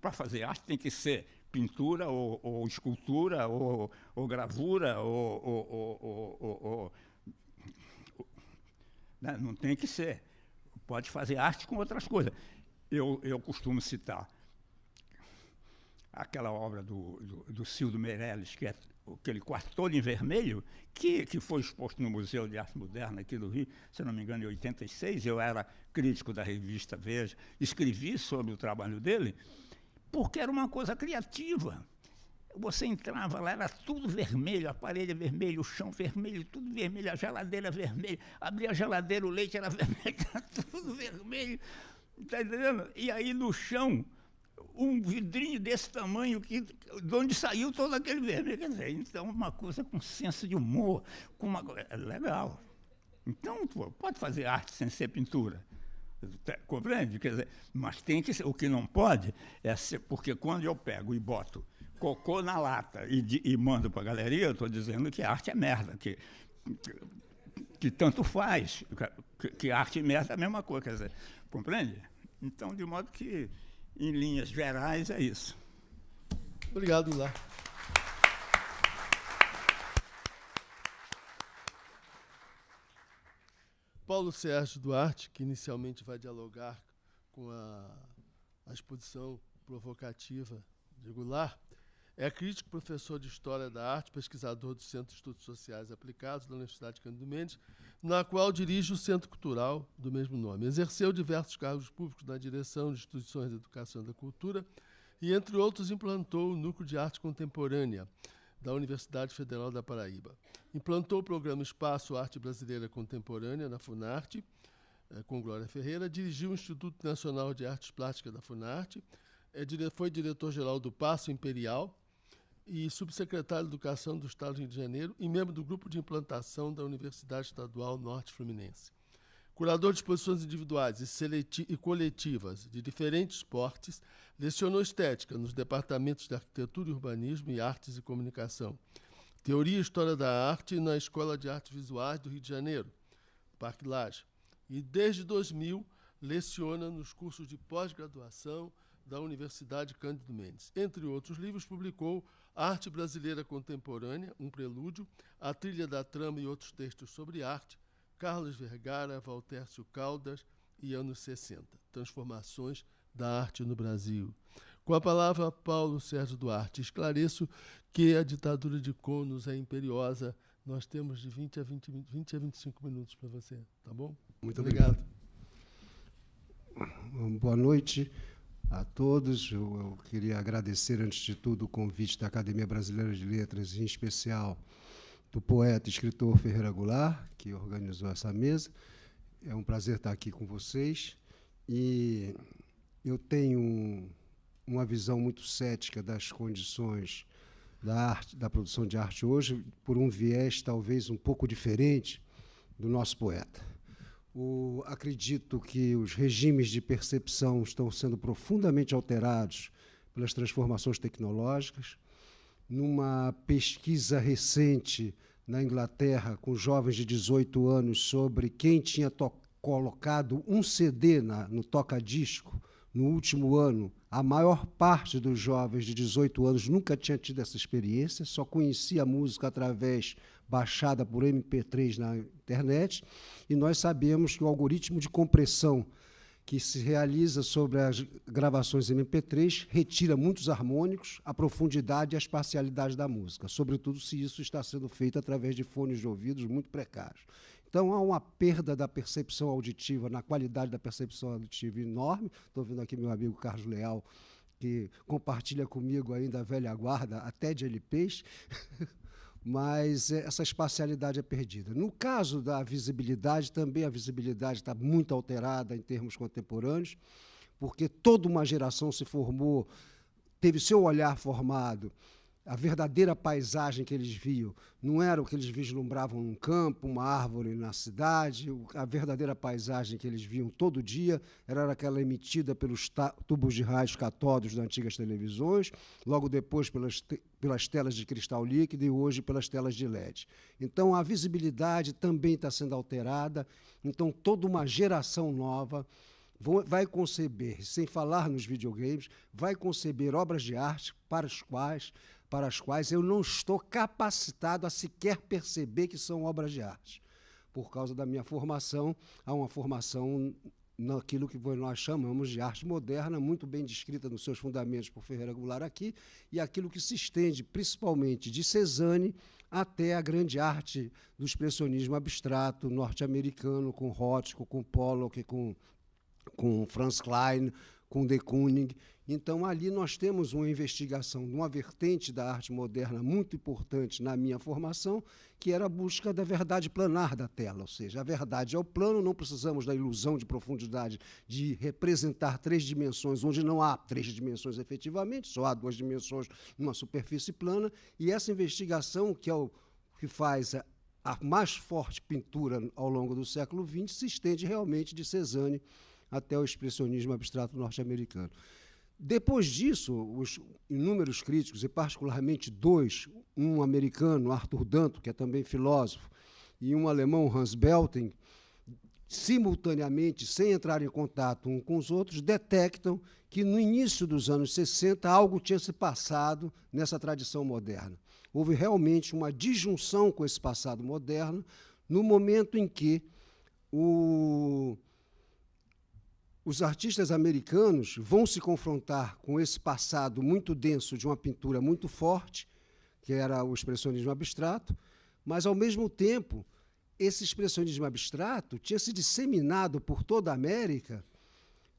Speaker 3: para fazer arte tem que ser pintura, ou escultura, ou gravura, não tem que ser. Pode fazer arte com outras coisas. Eu costumo citar aquela obra do Cildo Meirelles, que é aquele quarto todo em vermelho, que foi exposto no Museu de Arte Moderna aqui do Rio, se não me engano, em 86. Eu era crítico da revista Veja, escrevi sobre o trabalho dele, porque era uma coisa criativa. Você entrava lá, era tudo vermelho, a parede vermelha, o chão vermelho, tudo vermelho, a geladeira vermelha, abria a geladeira, o leite era vermelho, tudo vermelho, está entendendo? E aí no chão, um vidrinho desse tamanho, de onde saiu todo aquele vermelho. Quer dizer, então, uma coisa com senso de humor, é legal. Então, pode fazer arte sem ser pintura. Compreende? Quer dizer, mas tem que ser. O que não pode é ser, porque quando eu pego e boto cocô na lata e mando para a galeria, eu estou dizendo que a arte é merda, que tanto faz, que arte e merda é a mesma coisa. Quer dizer, compreende? Então, de modo que, em linhas gerais, é isso.
Speaker 2: Obrigado, Goulart. Paulo Sérgio Duarte, que inicialmente vai dialogar com a exposição provocativa de Goulart, é crítico, professor de História da Arte, pesquisador do Centro de Estudos Sociais Aplicados da Universidade Cândido Mendes, na qual dirige o Centro Cultural do mesmo nome. Exerceu diversos cargos públicos na direção de instituições de educação e da cultura e, entre outros, implantou o Núcleo de Arte Contemporânea da Universidade Federal da Paraíba. Implantou o programa Espaço Arte Brasileira Contemporânea na Funarte, com Glória Ferreira, dirigiu o Instituto Nacional de Artes Plásticas da Funarte, foi diretor-geral do Paço Imperial e subsecretário de Educação do Estado do Rio de Janeiro e membro do Grupo de Implantação da Universidade Estadual Norte Fluminense. Curador de exposições individuais e coletivas de diferentes portes, lecionou estética nos departamentos de Arquitetura e Urbanismo e Artes e Comunicação, Teoria e História da Arte na Escola de Artes Visuais do Rio de Janeiro, Parque Lage, e desde 2000 leciona nos cursos de pós-graduação da Universidade Cândido Mendes. Entre outros livros, publicou Arte Brasileira Contemporânea, um prelúdio, A Trilha da Trama e outros textos sobre arte, Carlos Vergara, Valtércio Caldas e anos 60, Transformações da Arte no Brasil. Com a palavra, Paulo Sérgio Duarte. Esclareço que a ditadura de Conos é imperiosa. Nós temos de 20 a 25 minutos para você, tá bom?
Speaker 4: Muito obrigado. Boa noite a todos. Eu queria agradecer, antes de tudo, o convite da Academia Brasileira de Letras, em especial do poeta e escritor Ferreira Goulart, que organizou essa mesa. É um prazer estar aqui com vocês. E eu tenho uma visão muito cética das condições da arte, da produção de arte hoje, por um viés talvez um pouco diferente do nosso poeta. Acredito que os regimes de percepção estão sendo profundamente alterados pelas transformações tecnológicas. Numa pesquisa recente na Inglaterra, com jovens de 18 anos, sobre quem tinha colocado um CD no toca-disco No último ano, a maior parte dos jovens de 18 anos nunca tinha tido essa experiência, só conhecia a música através baixada por MP3 na internet, e nós sabemos que o algoritmo de compressão que se realiza sobre as gravações MP3 retira muitos harmônicos, a profundidade e a espacialidade da música, sobretudo se isso está sendo feito através de fones de ouvidos muito precários. Então, há uma perda da percepção auditiva, na qualidade da percepção auditiva enorme. Estou vendo aqui meu amigo Carlos Leal, que compartilha comigo ainda a velha guarda, até de LPs, mas essa espacialidade é perdida. No caso da visibilidade, também a visibilidade está muito alterada em termos contemporâneos, porque toda uma geração se formou, teve seu olhar formado. A verdadeira paisagem que eles viam não era o que eles vislumbravam num campo, uma árvore na cidade. A verdadeira paisagem que eles viam todo dia era aquela emitida pelos tubos de raios catódicos das antigas televisões, logo depois pelas telas de cristal líquido e hoje pelas telas de LED. Então, a visibilidade também está sendo alterada. Então, toda uma geração nova vai conceber, sem falar nos videogames, vai conceber obras de arte para as quais eu não estou capacitado a sequer perceber que são obras de arte. Por causa da minha formação, há uma formação naquilo que nós chamamos de arte moderna, muito bem descrita nos seus fundamentos por Ferreira Goulart aqui, e aquilo que se estende principalmente de Cézanne até a grande arte do expressionismo abstrato norte-americano, com Rothko, com Pollock, com Franz Klein, com de Kooning. Então, ali nós temos uma investigação de uma vertente da arte moderna muito importante na minha formação, que era a busca da verdade planar da tela, ou seja, a verdade é o plano, não precisamos da ilusão de profundidade de representar 3 dimensões, onde não há 3 dimensões efetivamente, só há 2 dimensões numa superfície plana, e essa investigação, que é o que faz a mais forte pintura ao longo do século XX, se estende realmente de Cézanne até o expressionismo abstrato norte-americano. Depois disso, os inúmeros críticos, e particularmente 2, um americano, Arthur Danto, que é também filósofo, e um alemão, Hans Belting, simultaneamente, sem entrar em contato uns com os outros, detectam que no início dos anos 60 algo tinha se passado nessa tradição moderna. Houve realmente uma disjunção com esse passado moderno, no momento em que os artistas americanos vão se confrontar com esse passado muito denso de uma pintura muito forte, que era o expressionismo abstrato, mas, ao mesmo tempo, esse expressionismo abstrato tinha se disseminado por toda a América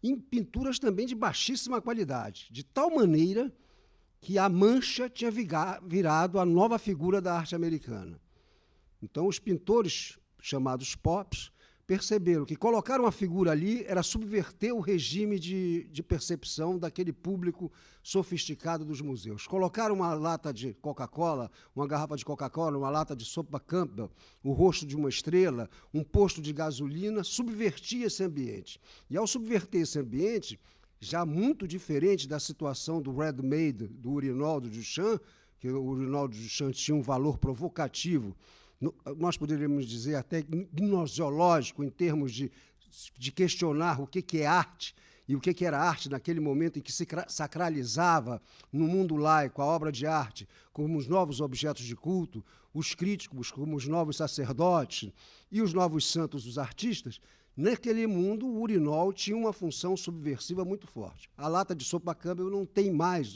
Speaker 4: em pinturas também de baixíssima qualidade, de tal maneira que a mancha tinha virado a nova figura da arte americana. Então, os pintores chamados pops perceberam que colocar uma figura ali era subverter o regime de percepção daquele público sofisticado dos museus. Colocar uma lata de Coca-Cola, uma garrafa de Coca-Cola, uma lata de sopa Campbell, o rosto de uma estrela, um posto de gasolina, subvertia esse ambiente. E, ao subverter esse ambiente, já muito diferente da situação do Red Maid, do urinol do Duchamp, que o urinol do Duchamp tinha um valor provocativo, nós poderíamos dizer até gnoseológico, em termos de questionar o que é arte e o que era arte naquele momento em que se sacralizava no mundo laico a obra de arte como os novos objetos de culto, os críticos como os novos sacerdotes e os novos santos dos artistas. Naquele mundo, o urinol tinha uma função subversiva muito forte. A lata de sopa Campbell não tem mais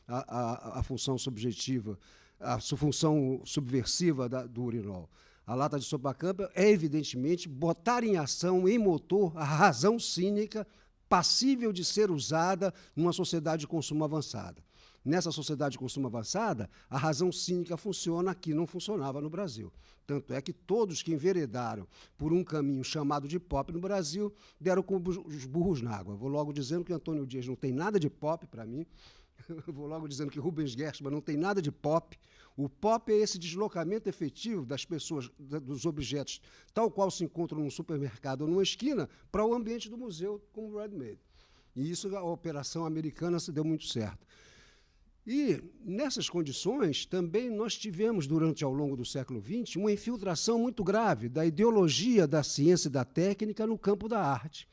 Speaker 4: a função subjetiva, a sua função subversiva do urinol. A lata de sopa Campbell é, evidentemente, botar em ação, em motor, a razão cínica passível de ser usada numa sociedade de consumo avançada. Nessa sociedade de consumo avançada, a razão cínica funciona aqui, não funcionava no Brasil. Tanto é que todos que enveredaram por um caminho chamado de pop no Brasil deram com os burros na água. Vou logo dizendo que Antônio Dias não tem nada de pop para mim. Vou logo dizendo que Rubens Gershman não tem nada de pop. O pop é esse deslocamento efetivo das pessoas, dos objetos, tal qual se encontram num supermercado ou numa esquina, para o ambiente do museu, como o Red Maid. E isso, a operação americana se deu muito certo. E, nessas condições, também nós tivemos, ao longo do século XX, uma infiltração muito grave da ideologia da ciência e da técnica no campo da arte.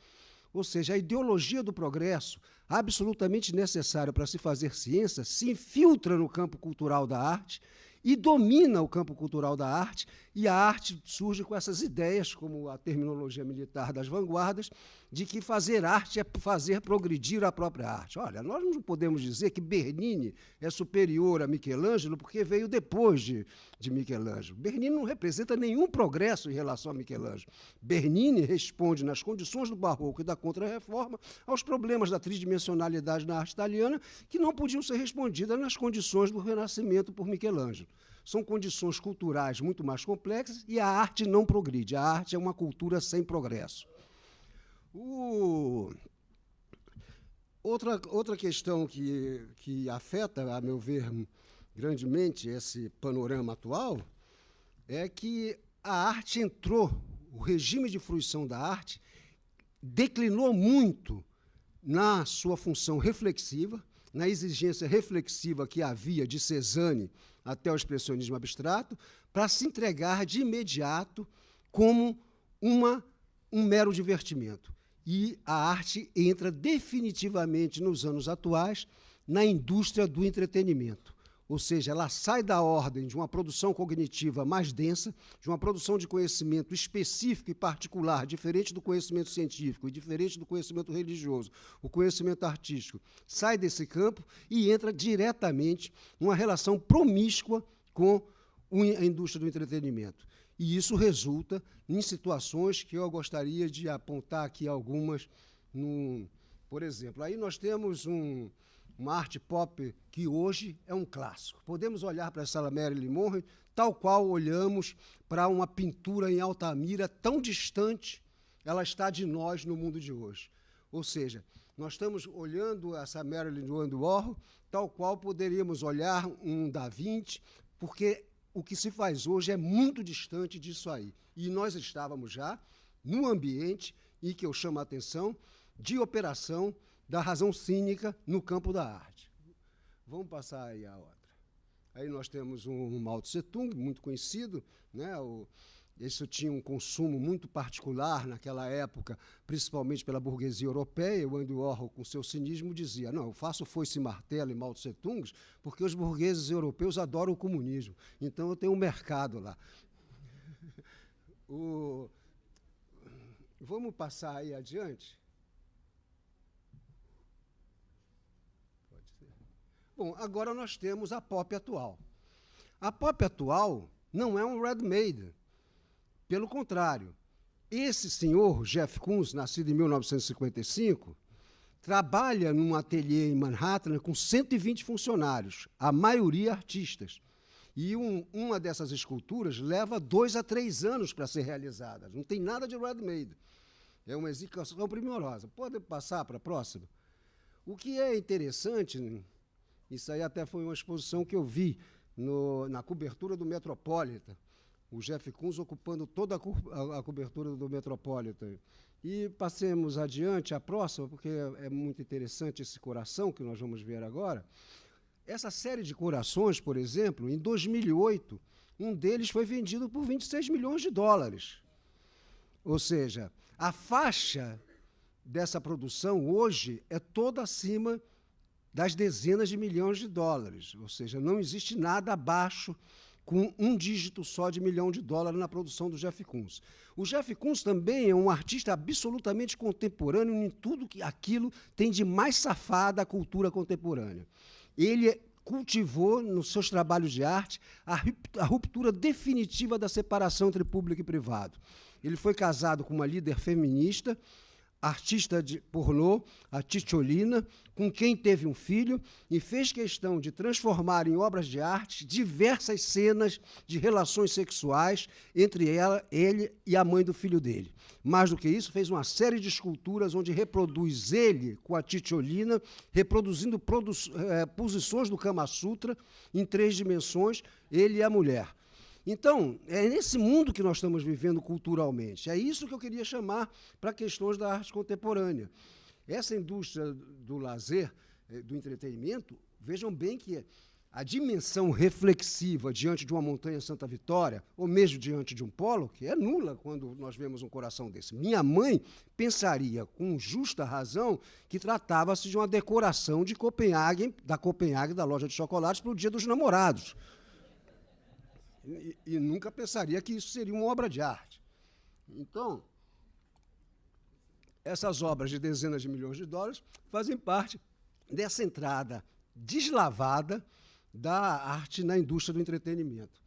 Speaker 4: Ou seja, a ideologia do progresso, absolutamente necessária para se fazer ciência, se infiltra no campo cultural da arte e domina o campo cultural da arte, e a arte surge com essas ideias, como a terminologia militar das vanguardas, de que fazer arte é fazer progredir a própria arte. Olha, nós não podemos dizer que Bernini é superior a Michelangelo porque veio depois de Michelangelo. Bernini não representa nenhum progresso em relação a Michelangelo. Bernini responde, nas condições do Barroco e da Contra-Reforma, aos problemas da tridimensionalidade na arte italiana, que não podiam ser respondidas nas condições do Renascimento por Michelangelo. São condições culturais muito mais complexas e a arte não progride. A arte é uma cultura sem progresso. Outra questão que afeta, a meu ver, grandemente esse panorama atual é que a arte entrou, o regime de fruição da arte declinou muito na sua função reflexiva, na exigência reflexiva que havia de Cézanne até o expressionismo abstrato, para se entregar de imediato como um mero divertimento. E a arte entra definitivamente, nos anos atuais, na indústria do entretenimento. Ou seja, ela sai da ordem de uma produção cognitiva mais densa, de uma produção de conhecimento específico e particular, diferente do conhecimento científico e diferente do conhecimento religioso, o conhecimento artístico, sai desse campo e entra diretamente numa relação promíscua com a indústria do entretenimento. E isso resulta em situações que eu gostaria de apontar aqui algumas. Por exemplo, aí nós temos uma arte pop que hoje é um clássico. Podemos olhar para essa Marilyn Monroe tal qual olhamos para uma pintura em Altamira, tão distante ela está de nós no mundo de hoje. Ou seja, nós estamos olhando essa Marilyn do Andy Warhol tal qual poderíamos olhar um Da Vinci, porque o que se faz hoje é muito distante disso aí. E nós estávamos já num ambiente em que eu chamo a atenção de operação da razão cínica no campo da arte. Vamos passar aí a outra. Aí nós temos um Mao Tse Tung, muito conhecido, né? Isso tinha um consumo muito particular naquela época, principalmente pela burguesia europeia. O Andy Warhol, com seu cinismo, dizia: não, eu faço foice e martelo em Mao Tse Tung porque os burgueses europeus adoram o comunismo, então eu tenho um mercado lá. Vamos passar aí adiante? Pode ser. Bom, agora nós temos a pop atual. A pop atual não é um ready-made. Pelo contrário, esse senhor, Jeff Koons, nascido em 1955, trabalha num ateliê em Manhattan com 120 funcionários, a maioria artistas. E uma dessas esculturas leva 2 a 3 anos para ser realizada. Não tem nada de ready-made. É uma execução primorosa. Pode passar para a próxima? O que é interessante, isso aí até foi uma exposição que eu vi na cobertura do Metropolitan, o Jeff Koons ocupando toda a cobertura do Metropolitan. E passemos adiante a próxima, porque é muito interessante esse coração que nós vamos ver agora. Essa série de corações, por exemplo, em 2008, um deles foi vendido por 26 milhões de dólares. Ou seja, a faixa dessa produção hoje é toda acima das dezenas de milhões de dólares. Ou seja, não existe nada abaixo com um dígito só de $1 milhão na produção do Jeff Koons. O Jeff Koons também é um artista absolutamente contemporâneo em tudo que aquilo tem de mais safada a cultura contemporânea. Ele cultivou, nos seus trabalhos de arte, a ruptura definitiva da separação entre público e privado. Ele foi casado com uma líder feminista, artista de pornô, a Cicciolina, com quem teve um filho, e fez questão de transformar em obras de arte diversas cenas de relações sexuais entre ele e a mãe do filho dele. Mais do que isso, fez uma série de esculturas onde reproduz ele com a Cicciolina, reproduzindo posições do Kama Sutra em 3 dimensões, ele e a mulher. Então, é nesse mundo que nós estamos vivendo culturalmente. É isso que eu queria chamar para questões da arte contemporânea. Essa indústria do lazer, do entretenimento, vejam bem que a dimensão reflexiva diante de uma montanha Santa Vitória, ou mesmo diante de um Pollock, é nula quando nós vemos um coração desse. Minha mãe pensaria, com justa razão, que tratava-se de uma decoração de Copenhague, da loja de chocolates, para o Dia dos Namorados. E nunca pensaria que isso seria uma obra de arte. Então, essas obras de dezenas de milhões de dólares fazem parte dessa entrada deslavada da arte na indústria do entretenimento.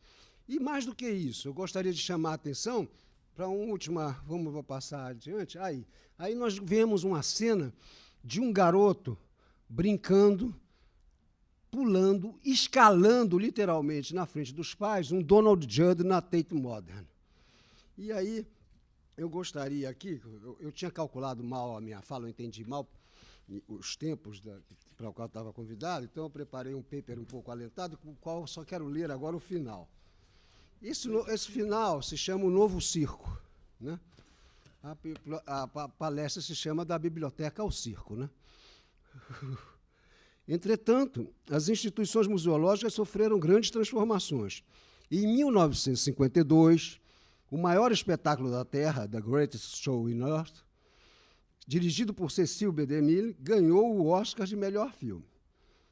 Speaker 4: E mais do que isso, eu gostaria de chamar a atenção para uma última, vamos passar adiante, aí nós vemos uma cena de um garoto brincando, pulando, escalando literalmente na frente dos pais, um Donald Judd na Tate Modern. E aí eu gostaria aqui, eu tinha calculado mal a minha fala, eu entendi mal os tempos para o qual eu estava convidado, então eu preparei um paper um pouco alentado, com o qual eu só quero ler agora o final. Esse final se chama O Novo Circo, né? A palestra se chama Da Biblioteca ao Circo, né? Entretanto, as instituições museológicas sofreram grandes transformações. E, em 1952, o maior espetáculo da Terra, The Greatest Show on Earth, dirigido por Cecil B. DeMille, ganhou o Oscar de melhor filme.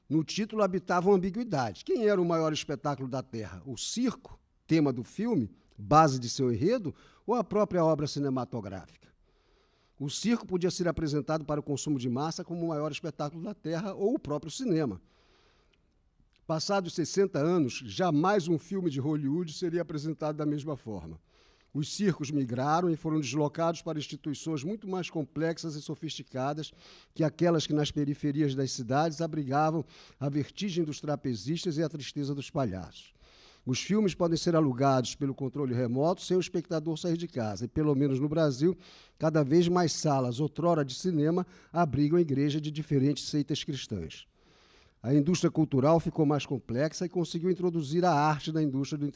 Speaker 4: No título habitava uma ambiguidade. Quem era o maior espetáculo da Terra? O circo, tema do filme, base de seu enredo, ou a própria obra cinematográfica? O circo podia ser apresentado para o consumo de massa como o maior espetáculo da Terra ou o próprio cinema. Passados 60 anos, jamais um filme de Hollywood seria apresentado da mesma forma. Os circos migraram e foram deslocados para instituições muito mais complexas e sofisticadas que aquelas que nas periferias das cidades abrigavam a vertigem dos trapezistas e a tristeza dos palhaços. Os filmes podem ser alugados pelo controle remoto sem o espectador sair de casa. E, pelo menos no Brasil, cada vez mais salas, outrora de cinema, abrigam igrejas de diferentes seitas cristãs. A indústria cultural ficou mais complexa e conseguiu introduzir a arte na indústria do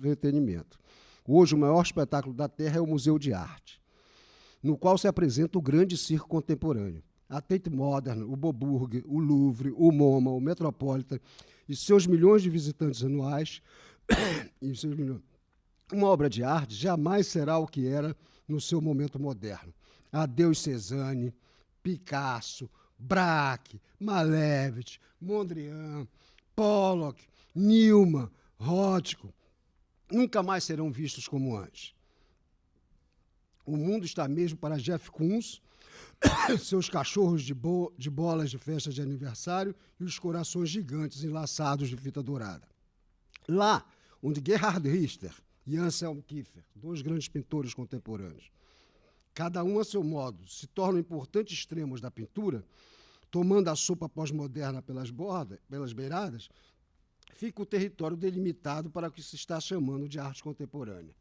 Speaker 4: entretenimento. Hoje, o maior espetáculo da Terra é o Museu de Arte, no qual se apresenta o grande circo contemporâneo. A Tate Modern, o Boburg, o Louvre, o MoMA, o Metropolitan e seus milhões de visitantes anuais. Uma obra de arte jamais será o que era no seu momento moderno. Adeus Cézanne, Picasso, Braque, Malevich, Mondrian, Pollock, Newman, Rothko, nunca mais serão vistos como antes. O mundo está mesmo para Jeff Koons, seus cachorros de bolas de festa de aniversário e os corações gigantes enlaçados de fita dourada. Lá, onde Gerhard Richter e Anselm Kiefer, dois grandes pintores contemporâneos, cada um a seu modo, se tornam importantes extremos da pintura, tomando a sopa pós-moderna pelas beiradas, fica o território delimitado para o que se está chamando de arte contemporânea.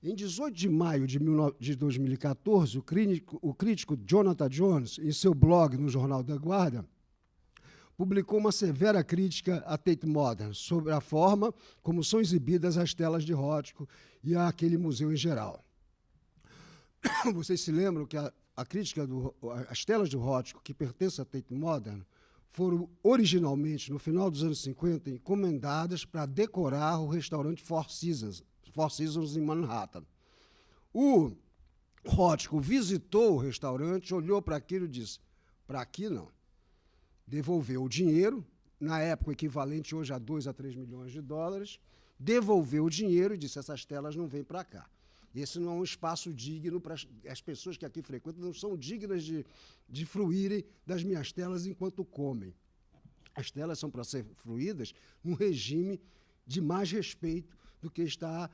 Speaker 4: Em 18 de maio de 2014, o crítico Jonathan Jones, em seu blog no jornal The Guardian, publicou uma severa crítica à Tate Modern sobre a forma como são exibidas as telas de Rothko e àquele museu em geral. Vocês se lembram que a crítica as telas de Rothko, que pertencem à Tate Modern, foram originalmente, no final dos anos 50, encomendadas para decorar o restaurante Four Seasons em Manhattan. O Rothko visitou o restaurante, olhou para aquilo e disse, para aqui não. Devolveu o dinheiro, na época equivalente hoje a 2 a 3 milhões de dólares, devolveu o dinheiro e disse, essas telas não vêm para cá. Esse não é um espaço digno para as pessoas que aqui frequentam, não são dignas de fruírem das minhas telas enquanto comem. As telas são para ser fruídas num regime de mais respeito do que estar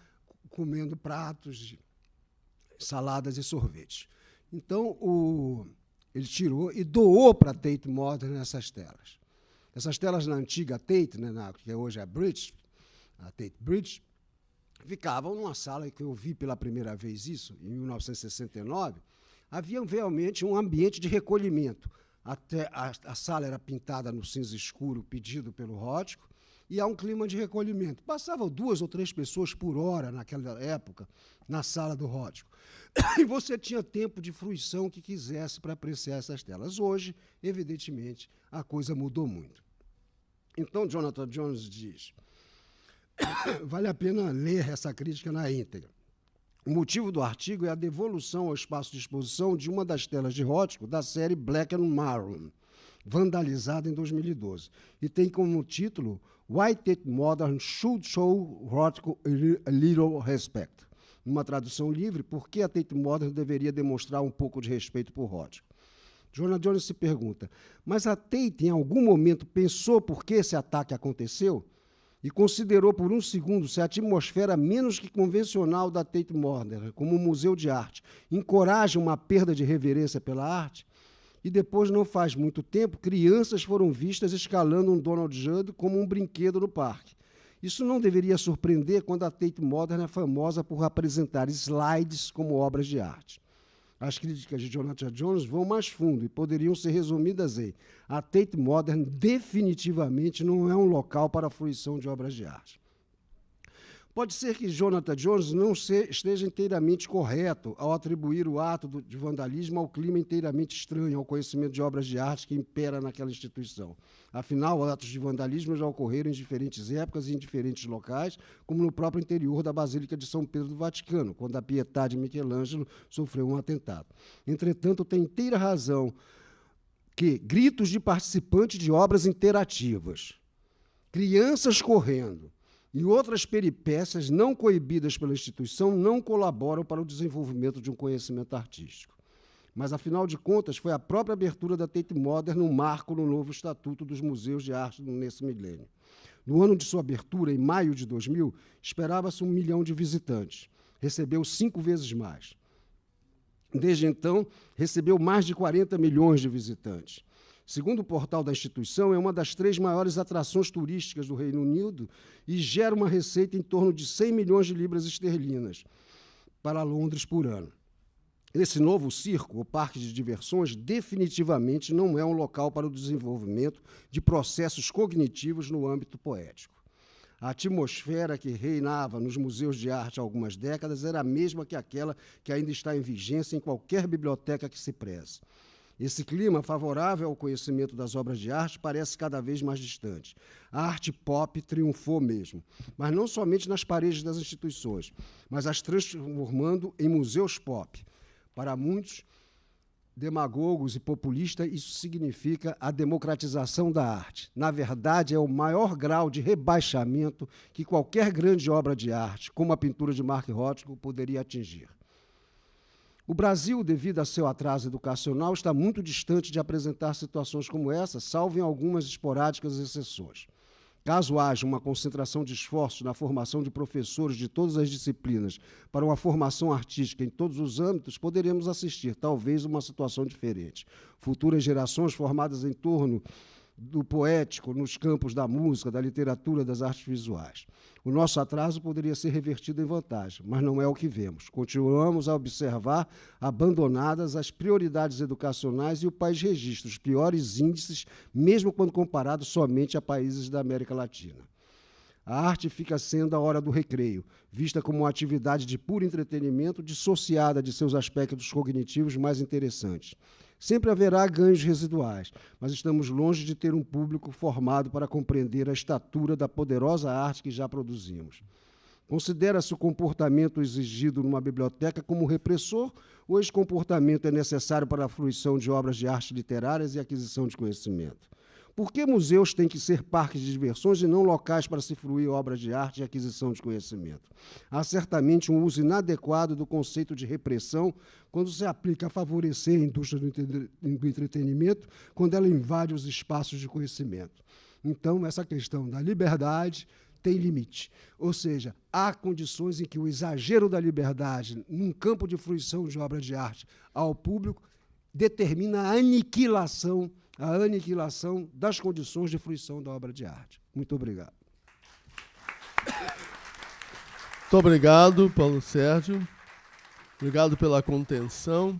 Speaker 4: comendo pratos de saladas e sorvetes. Então, ele tirou e doou para a Tate Modern essas telas. Essas telas na antiga Tate, né, que hoje é a Tate Bridge, ficavam numa sala que eu vi pela primeira vez isso, em 1969, havia realmente um ambiente de recolhimento. Até a sala era pintada no cinza escuro, pedido pelo Rothko, e há um clima de recolhimento. Passavam 2 ou 3 pessoas por hora, naquela época, na sala do Rothko. E você tinha tempo de fruição que quisesse para apreciar essas telas. Hoje, evidentemente, a coisa mudou muito. Então, Jonathan Jones diz, vale a pena ler essa crítica na íntegra. O motivo do artigo é a devolução ao espaço de exposição de uma das telas de Rothko da série Black and Maroon, vandalizada em 2012, e tem como título Why Tate Modern Should Show Rothko a Little Respect. Numa tradução livre, por que a Tate Modern deveria demonstrar um pouco de respeito por Rothko? Jonathan Jones se pergunta, mas a Tate em algum momento pensou por que esse ataque aconteceu? E considerou por um segundo se a atmosfera menos que convencional da Tate Modern, como um museu de arte, encoraja uma perda de reverência pela arte? E depois, não faz muito tempo, crianças foram vistas escalando um Donald Judd como um brinquedo no parque. Isso não deveria surpreender quando a Tate Modern é famosa por apresentar slides como obras de arte. As críticas de Jonathan Jones vão mais fundo e poderiam ser resumidas em: a Tate Modern definitivamente não é um local para a fruição de obras de arte. Pode ser que Jonathan Jones não esteja inteiramente correto ao atribuir o ato de vandalismo ao clima inteiramente estranho ao conhecimento de obras de arte que impera naquela instituição. Afinal, atos de vandalismo já ocorreram em diferentes épocas e em diferentes locais, como no próprio interior da Basílica de São Pedro do Vaticano, quando a Pietà de Michelangelo sofreu um atentado. Entretanto, tem inteira razão que gritos de participantes de obras interativas, crianças correndo, e outras peripécias não coibidas pela instituição não colaboram para o desenvolvimento de um conhecimento artístico. Mas, afinal de contas, foi a própria abertura da Tate Modern um marco no novo Estatuto dos Museus de Arte nesse milênio. No ano de sua abertura, em maio de 2000, esperava-se 1 milhão de visitantes. Recebeu 5 vezes mais. Desde então, recebeu mais de 40 milhões de visitantes. Segundo o portal da instituição, é uma das 3 maiores atrações turísticas do Reino Unido e gera uma receita em torno de 100 milhões de libras esterlinas para Londres por ano. Esse novo circo, ou parque de diversões, definitivamente não é um local para o desenvolvimento de processos cognitivos no âmbito poético. A atmosfera que reinava nos museus de arte há algumas décadas era a mesma que aquela que ainda está em vigência em qualquer biblioteca que se preze. Esse clima favorável ao conhecimento das obras de arte parece cada vez mais distante. A arte pop triunfou mesmo, mas não somente nas paredes das instituições, mas as transformando em museus pop. Para muitos demagogos e populistas, isso significa a democratização da arte. Na verdade, é o maior grau de rebaixamento que qualquer grande obra de arte, como a pintura de Mark Rothko, poderia atingir. O Brasil, devido a seu atraso educacional, está muito distante de apresentar situações como essa, salvo em algumas esporádicas exceções. Caso haja uma concentração de esforços na formação de professores de todas as disciplinas para uma formação artística em todos os âmbitos, poderemos assistir, talvez, a uma situação diferente. Futuras gerações formadas em torno do poético nos campos da música, da literatura, das artes visuais. O nosso atraso poderia ser revertido em vantagem, mas não é o que vemos. Continuamos a observar abandonadas as prioridades educacionais e o país registra os piores índices, mesmo quando comparado somente a países da América Latina. A arte fica sendo a hora do recreio, vista como uma atividade de puro entretenimento, dissociada de seus aspectos cognitivos mais interessantes. Sempre haverá ganhos residuais, mas estamos longe de ter um público formado para compreender a estatura da poderosa arte que já produzimos. Considera-se o comportamento exigido numa biblioteca como repressor ou esse comportamento é necessário para a fruição de obras de arte literárias e aquisição de conhecimento? Por que museus têm que ser parques de diversões e não locais para se fruir obras de arte e aquisição de conhecimento? Há certamente um uso inadequado do conceito de repressão quando se aplica a favorecer a indústria do entretenimento, quando ela invade os espaços de conhecimento. Então, essa questão da liberdade tem limite. Ou seja, há condições em que o exagero da liberdade num campo de fruição de obras de arte ao público determina a aniquilação das condições de fruição da obra de arte. Muito obrigado.
Speaker 2: Muito obrigado, Paulo Sérgio. Obrigado pela contenção.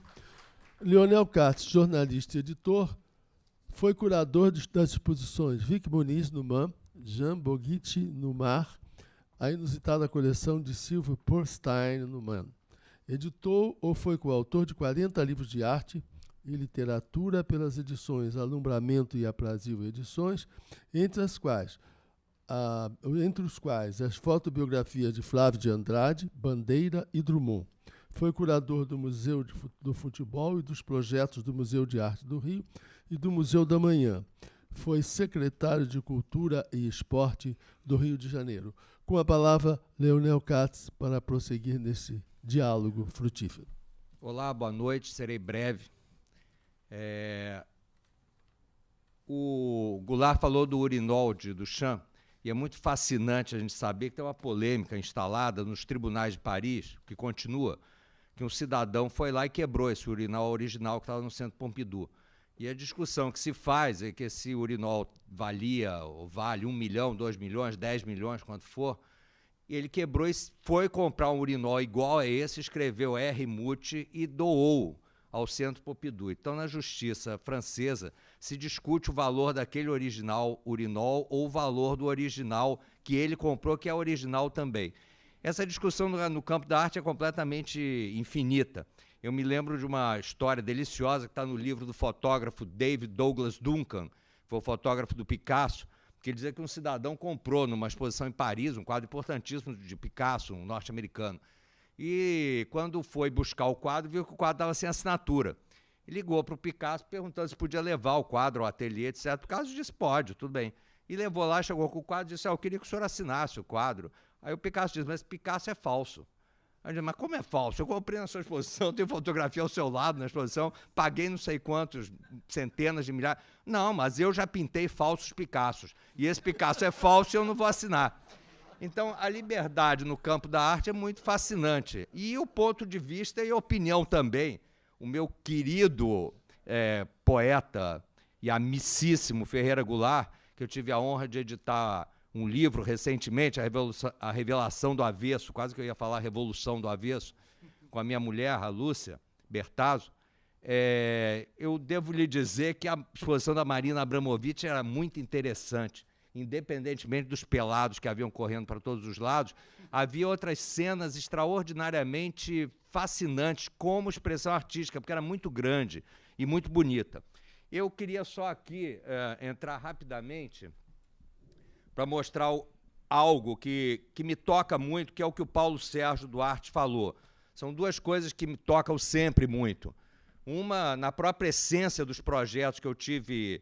Speaker 2: Leonel Katz, jornalista e editor, foi curador das exposições Vic Muniz no MAM, Jean Boguichi no MAR, a inusitada coleção de Silvio Porstein no MAN. Editou ou foi coautor de 40 livros de arte, e Literatura pelas edições Alumbramento e Aprazível Edições, entre os quais as fotobiografias de Flávio de Andrade, Bandeira e Drummond. Foi curador do Museu do Futebol e dos projetos do Museu de Arte do Rio e do Museu da Manhã. Foi secretário de Cultura e Esporte do Rio de Janeiro. Com a palavra, Leonel Katz, para prosseguir nesse diálogo frutífero.
Speaker 5: Olá, boa noite, serei breve. O Goulart falou do urinol de Duchamp, e é muito fascinante a gente saber que tem uma polêmica instalada nos tribunais de Paris, que continua, que um cidadão foi lá e quebrou esse urinol original que estava no Centro Pompidou. E a discussão que se faz é que esse urinol valia ou vale 1 milhão, 2 milhões, 10 milhões, quanto for, e ele quebrou e foi comprar um urinol igual a esse, escreveu R. Muti e doou ao Centro Pompidou. Então, na justiça francesa, se discute o valor daquele original urinol ou o valor do original que ele comprou, que é original também. Essa discussão no campo da arte é completamente infinita. Eu me lembro de uma história deliciosa que está no livro do fotógrafo David Douglas Duncan, que foi o fotógrafo do Picasso, que dizia que um cidadão comprou numa exposição em Paris um quadro importantíssimo de Picasso, um norte-americano. E quando foi buscar o quadro, viu que o quadro estava sem assinatura. E ligou para o Picasso perguntando se podia levar o quadro ao ateliê, etc. O Picasso disse, pode, tudo bem. E levou lá, chegou com o quadro e disse, eu queria que o senhor assinasse o quadro. Aí o Picasso disse, mas Picasso é falso. Aí disse, mas como é falso? Eu comprei na sua exposição, tenho fotografia ao seu lado na exposição, paguei não sei quantos, centenas de milhares. Não, mas eu já pintei falsos Picassos. E esse Picasso é falso e eu não vou assinar. Então, a liberdade no campo da arte é muito fascinante. E o ponto de vista e a opinião também. O meu querido poeta e amicíssimo Ferreira Goulart, que eu tive a honra de editar um livro recentemente, a Revelação do Avesso, quase que eu ia falar Revolução do Avesso, com a minha mulher, a Lúcia Bertazzo, eu devo lhe dizer que a exposição da Marina Abramovic era muito interessante. Independentemente dos pelados que haviam correndo para todos os lados, havia outras cenas extraordinariamente fascinantes como expressão artística, porque era muito grande e muito bonita. Eu queria só aqui entrar rapidamente para mostrar algo que me toca muito, que é o que o Paulo Sérgio Duarte falou. São duas coisas que me tocam sempre muito. Uma, na própria essência dos projetos que eu tive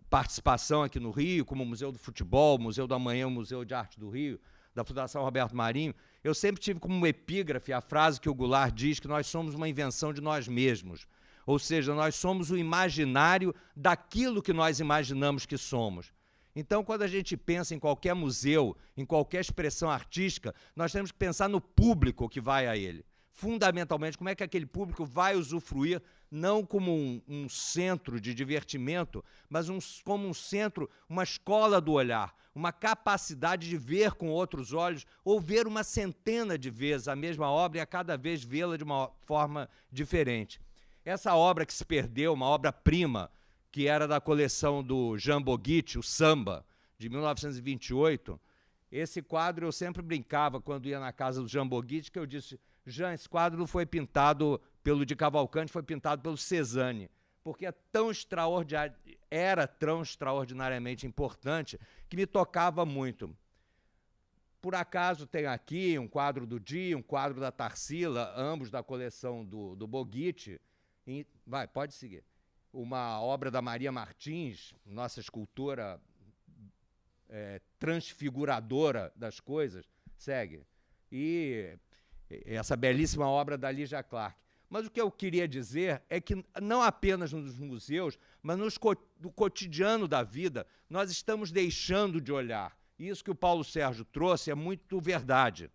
Speaker 5: participação aqui no Rio, como o Museu do Futebol, o Museu do Amanhã, o Museu de Arte do Rio, da Fundação Roberto Marinho, eu sempre tive como epígrafe a frase que o Goulart diz, que nós somos uma invenção de nós mesmos. Ou seja, nós somos o imaginário daquilo que nós imaginamos que somos. Então, quando a gente pensa em qualquer museu, em qualquer expressão artística, nós temos que pensar no público que vai a ele. Fundamentalmente, como é que aquele público vai usufruir, não como um centro de divertimento, mas como um centro, uma escola do olhar, uma capacidade de ver com outros olhos, ou ver uma centena de vezes a mesma obra e a cada vez vê-la de uma forma diferente. Essa obra que se perdeu, uma obra-prima, que era da coleção do Jean Boguitti, o Samba, de 1928, esse quadro eu sempre brincava quando ia na casa do Jean Boguitti, que eu disse, Jean, esse quadro não foi pintado pelo de Cavalcanti, foi pintado pelo Cézanne, porque era tão extraordinariamente importante que me tocava muito. Por acaso tem aqui um quadro do Di, um quadro da Tarsila, ambos da coleção do Boguitti. Vai, pode seguir. Uma obra da Maria Martins, nossa escultora transfiguradora das coisas, segue. E essa belíssima obra da Lígia Clark. Mas o que eu queria dizer é que não apenas nos museus, mas no cotidiano da vida, nós estamos deixando de olhar. Isso que o Paulo Sérgio trouxe é muito verdade.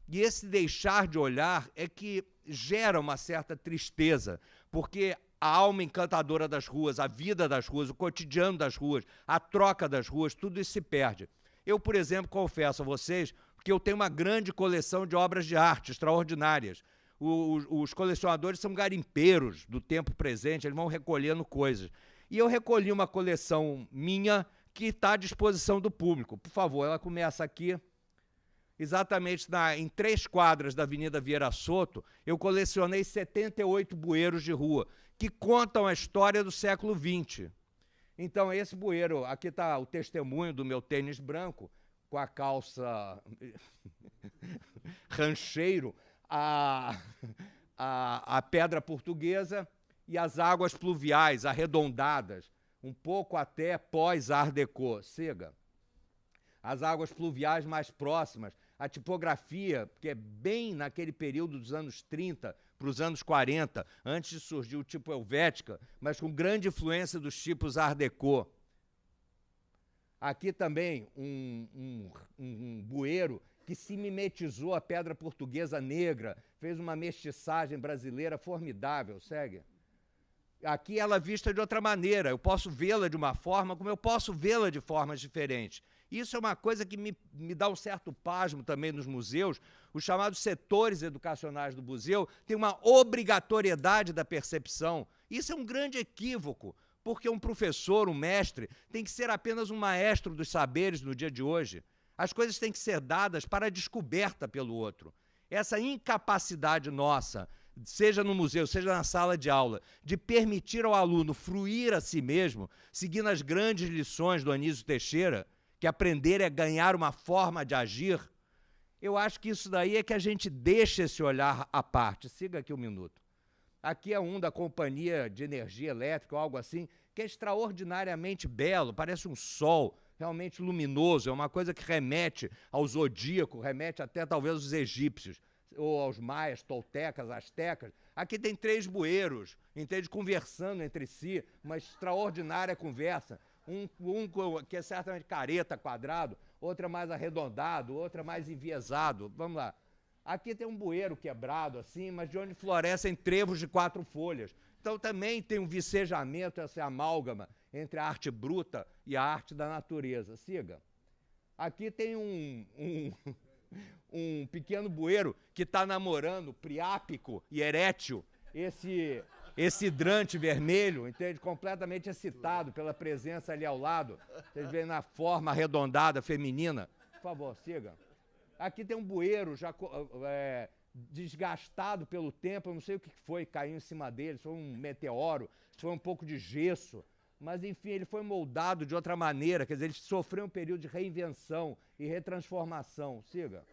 Speaker 5: E esse deixar de olhar é que gera uma certa tristeza, porque a alma encantadora das ruas, a vida das ruas, o cotidiano das ruas, a troca das ruas, tudo isso se perde. Eu, por exemplo, confesso a vocês que eu tenho uma grande coleção de obras de arte extraordinárias. Os colecionadores são garimpeiros do tempo presente, eles vão recolhendo coisas. E eu recolhi uma coleção minha que está à disposição do público. Por favor, ela começa aqui. Exatamente em 3 quadras da Avenida Vieira Soto, eu colecionei 78 bueiros de rua, que contam a história do século XX. Então, esse bueiro, aqui está o testemunho do meu tênis branco, com a calça rancheiro, a pedra portuguesa e as águas pluviais arredondadas, um pouco até pós-Art Deco. Siga. As águas pluviais mais próximas, a tipografia, que é bem naquele período dos anos 30 para os anos 40, antes de surgir o tipo helvética, mas com grande influência dos tipos Art Deco. Aqui também um bueiro que se mimetizou a pedra portuguesa negra, fez uma mestiçagem brasileira formidável. Segue. Aqui ela é vista de outra maneira, eu posso vê-la de uma forma, como eu posso vê-la de formas diferentes. Isso é uma coisa que me dá um certo pasmo também nos museus. Os chamados setores educacionais do museu têm uma obrigatoriedade da percepção. Isso é um grande equívoco, porque um professor, um mestre, tem que ser apenas um maestro dos saberes no dia de hoje. As coisas têm que ser dadas para a descoberta pelo outro. Essa incapacidade nossa, seja no museu, seja na sala de aula, de permitir ao aluno fruir a si mesmo, seguindo as grandes lições do Anísio Teixeira, que aprender é ganhar uma forma de agir, eu acho que isso daí é que a gente deixa esse olhar à parte. Siga aqui um minuto. Aqui é um da Companhia de Energia Elétrica, ou algo assim, que é extraordinariamente belo, parece um sol realmente luminoso, é uma coisa que remete ao zodíaco, remete até talvez aos egípcios, ou aos maias, toltecas, astecas. Aqui tem 3 bueiros, entende, conversando entre si, uma extraordinária conversa. Um que é certamente careta, quadrado, outro é mais arredondado, outro é mais enviesado. Vamos lá. Aqui tem um bueiro quebrado assim, mas de onde florescem trevos de 4 folhas. Então também tem um vicejamento, essa amálgama entre a arte bruta e a arte da natureza. Siga. Aqui tem um pequeno bueiro que está namorando, priápico e erétil, esse hidrante vermelho, entende? Completamente excitado pela presença ali ao lado. Vocês veem na forma arredondada feminina. Por favor, siga. Aqui tem um bueiro já desgastado pelo tempo, eu não sei o que foi, caiu em cima dele, se foi um meteoro, se foi um pouco de gesso, mas enfim, ele foi moldado de outra maneira, quer dizer, ele sofreu um período de reinvenção e retransformação. Siga.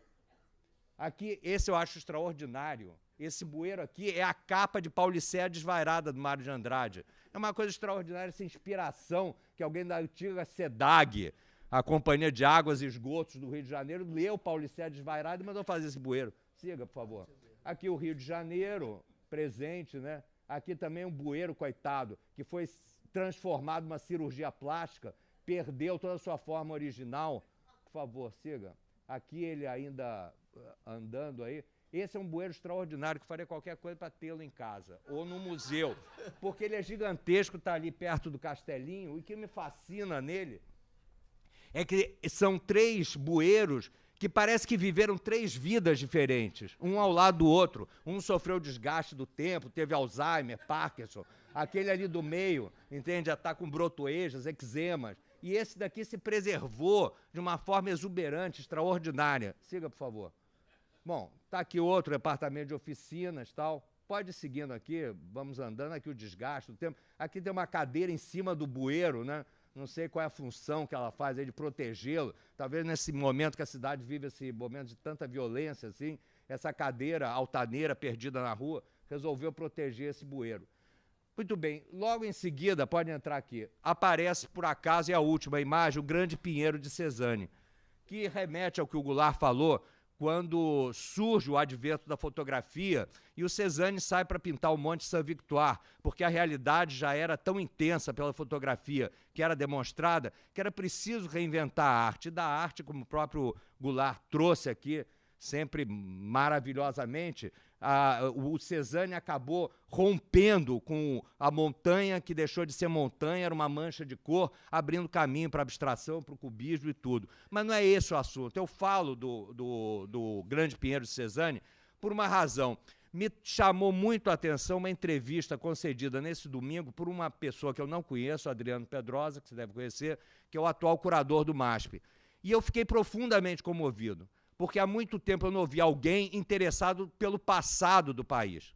Speaker 5: Aqui, esse eu acho extraordinário. Esse bueiro aqui é a capa de Paulicéia Desvairada, do Mário de Andrade. É uma coisa extraordinária, essa inspiração que alguém da antiga SEDAG, a Companhia de Águas e Esgotos do Rio de Janeiro, leu Paulicéia Desvairada e mandou fazer esse bueiro. Siga, por favor. Aqui o Rio de Janeiro, presente, né? Aqui também um bueiro, coitado, que foi transformado numa cirurgia plástica, perdeu toda a sua forma original. Por favor, siga. Aqui ele ainda andando aí. Esse é um bueiro extraordinário que faria qualquer coisa para tê-lo em casa ou no museu, porque ele é gigantesco, está ali perto do Castelinho, e o que me fascina nele é que são 3 bueiros que parece que viveram 3 vidas diferentes, um ao lado do outro. Um sofreu desgaste do tempo, teve Alzheimer, Parkinson, aquele ali do meio, entende, já está com brotoejas, eczemas, e esse daqui se preservou de uma forma exuberante, extraordinária. Siga, por favor. Bom, está aqui outro departamento de oficinas e tal. Pode ir seguindo aqui, vamos andando aqui o desgaste do tempo. Aqui tem uma cadeira em cima do bueiro, né? Não sei qual é a função que ela faz aí de protegê-lo. Talvez nesse momento que a cidade vive esse momento de tanta violência, assim, essa cadeira altaneira perdida na rua resolveu proteger esse bueiro. Muito bem, logo em seguida, pode entrar aqui, aparece, por acaso, é a última imagem, o Grande Pinheiro de Cezanne, que remete ao que o Goulart falou, quando surge o advento da fotografia e o Cezanne sai para pintar o Monte Saint-Victoire, porque a realidade já era tão intensa pela fotografia que era demonstrada, que era preciso reinventar a arte. E da arte, como o próprio Goulart trouxe aqui, sempre maravilhosamente, o Cezanne acabou rompendo com a montanha que deixou de ser montanha, era uma mancha de cor, abrindo caminho para a abstração, para o cubismo e tudo. Mas não é esse o assunto. Eu falo do Grande Pinheiro de Cezanne por uma razão. Me chamou muito a atenção uma entrevista concedida nesse domingo por uma pessoa que eu não conheço, Adriano Pedrosa, que você deve conhecer, que é o atual curador do MASP. E eu fiquei profundamente comovido, porque há muito tempo eu não ouvi alguém interessado pelo passado do país.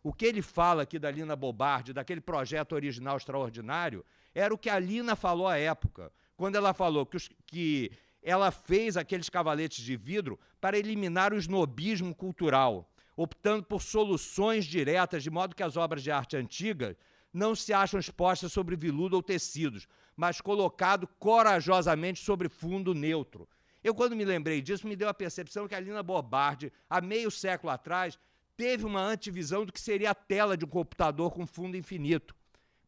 Speaker 5: O que ele fala aqui da Lina Bobardi, daquele projeto original extraordinário, era o que a Lina falou à época, quando ela falou que ela fez aqueles cavaletes de vidro para eliminar o snobismo cultural, optando por soluções diretas, de modo que as obras de arte antigas não se acham expostas sobre veludo ou tecidos, mas colocado corajosamente sobre fundo neutro. Eu, quando me lembrei disso, me deu a percepção que a Lina Bobardi, há meio século atrás, teve uma antevisão do que seria a tela de um computador com fundo infinito,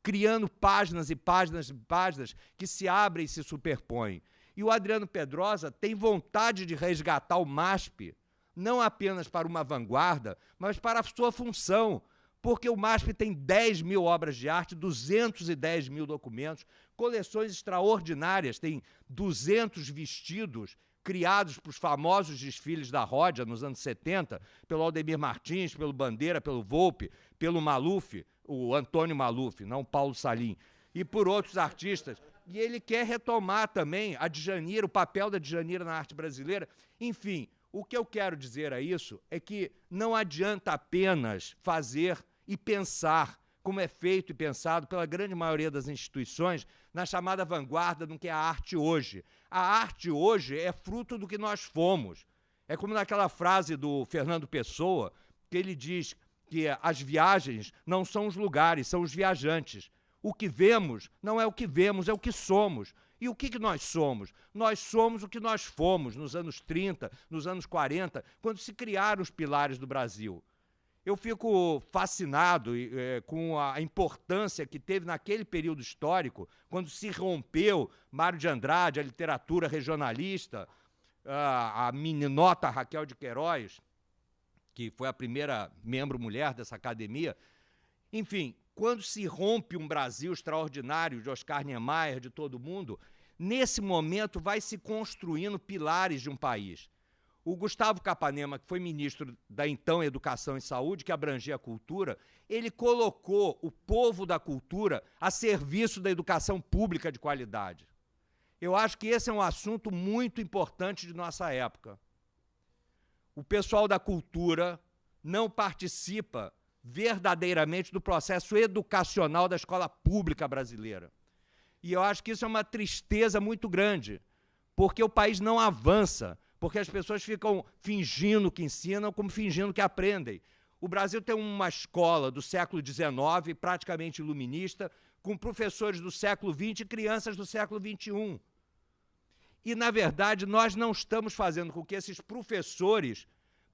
Speaker 5: criando páginas e páginas e páginas que se abrem e se superpõem. E o Adriano Pedrosa tem vontade de resgatar o MASP, não apenas para uma vanguarda, mas para a sua função, porque o MASP tem 10 mil obras de arte, 210 mil documentos, coleções extraordinárias, tem 200 vestidos criados para os famosos desfiles da Ródia nos anos 70, pelo Aldemir Martins, pelo Bandeira, pelo Volpe, pelo Maluf, o Antônio Maluf, não Paulo Salim, e por outros artistas. E ele quer retomar também a Djanira, o papel da Djanira na arte brasileira. Enfim, o que eu quero dizer a isso é que não adianta apenas fazer e pensar, como é feito e pensado pela grande maioria das instituições, na chamada vanguarda do que é a arte hoje. A arte hoje é fruto do que nós fomos. É como naquela frase do Fernando Pessoa, que ele diz que as viagens não são os lugares, são os viajantes. O que vemos não é o que vemos, é o que somos. E o que nós somos? Nós somos o que nós fomos nos anos 30, nos anos 40, quando se criaram os pilares do Brasil. Eu fico fascinado com a importância que teve naquele período histórico, quando se rompeu Mário de Andrade, a literatura regionalista, a meninota Raquel de Queiroz, que foi a primeira membro mulher dessa academia. Enfim, quando se rompe um Brasil extraordinário de Oscar Niemeyer, de todo mundo, nesse momento vai se construindo pilares de um país. O Gustavo Capanema, que foi ministro da então Educação e Saúde, que abrangia a cultura, ele colocou o povo da cultura a serviço da educação pública de qualidade. Eu acho que esse é um assunto muito importante de nossa época. O pessoal da cultura não participa verdadeiramente do processo educacional da escola pública brasileira. E eu acho que isso é uma tristeza muito grande, porque o país não avança, porque as pessoas ficam fingindo que ensinam como fingindo que aprendem. O Brasil tem uma escola do século XIX, praticamente iluminista, com professores do século XX e crianças do século XXI. E, na verdade, nós não estamos fazendo com que esses professores